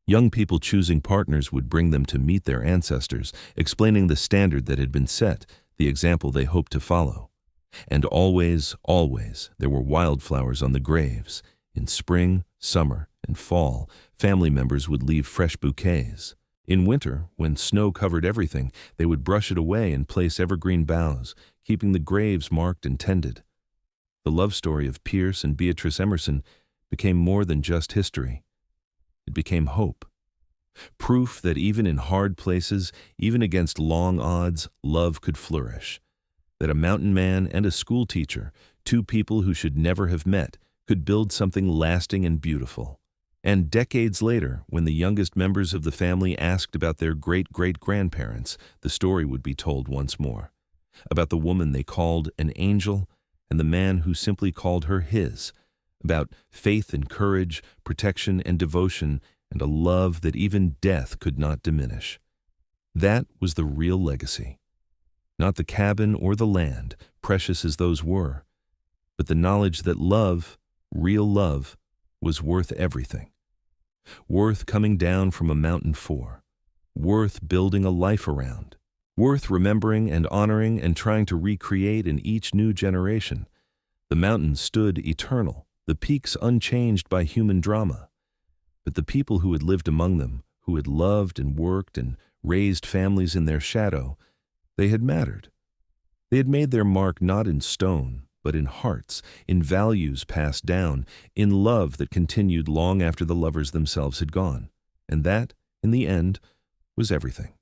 Young people choosing partners would bring them to meet their ancestors, explaining the standard that had been set, the example they hoped to follow. And always, always, there were wildflowers on the graves. In spring, summer, and fall, family members would leave fresh bouquets. In winter, when snow covered everything, they would brush it away and place evergreen boughs, keeping the graves marked and tended. The love story of Pierce and Beatrice Emerson became more than just history. It became hope. Proof that even in hard places, even against long odds, love could flourish. That a mountain man and a schoolteacher, two people who should never have met, could build something lasting and beautiful. And decades later, when the youngest members of the family asked about their great-great-grandparents, the story would be told once more. About the woman they called an angel and the man who simply called her his. About faith and courage, protection and devotion, and a love that even death could not diminish. That was the real legacy. Not the cabin or the land, precious as those were, but the knowledge that love, real love, was worth everything. Worth coming down from a mountain for. Worth building a life around. Worth remembering and honoring and trying to recreate in each new generation. The mountains stood eternal, the peaks unchanged by human drama. But the people who had lived among them, who had loved and worked and raised families in their shadow, they had mattered. They had made their mark not in stone, but in hearts, in values passed down, in love that continued long after the lovers themselves had gone. And that, in the end, was everything.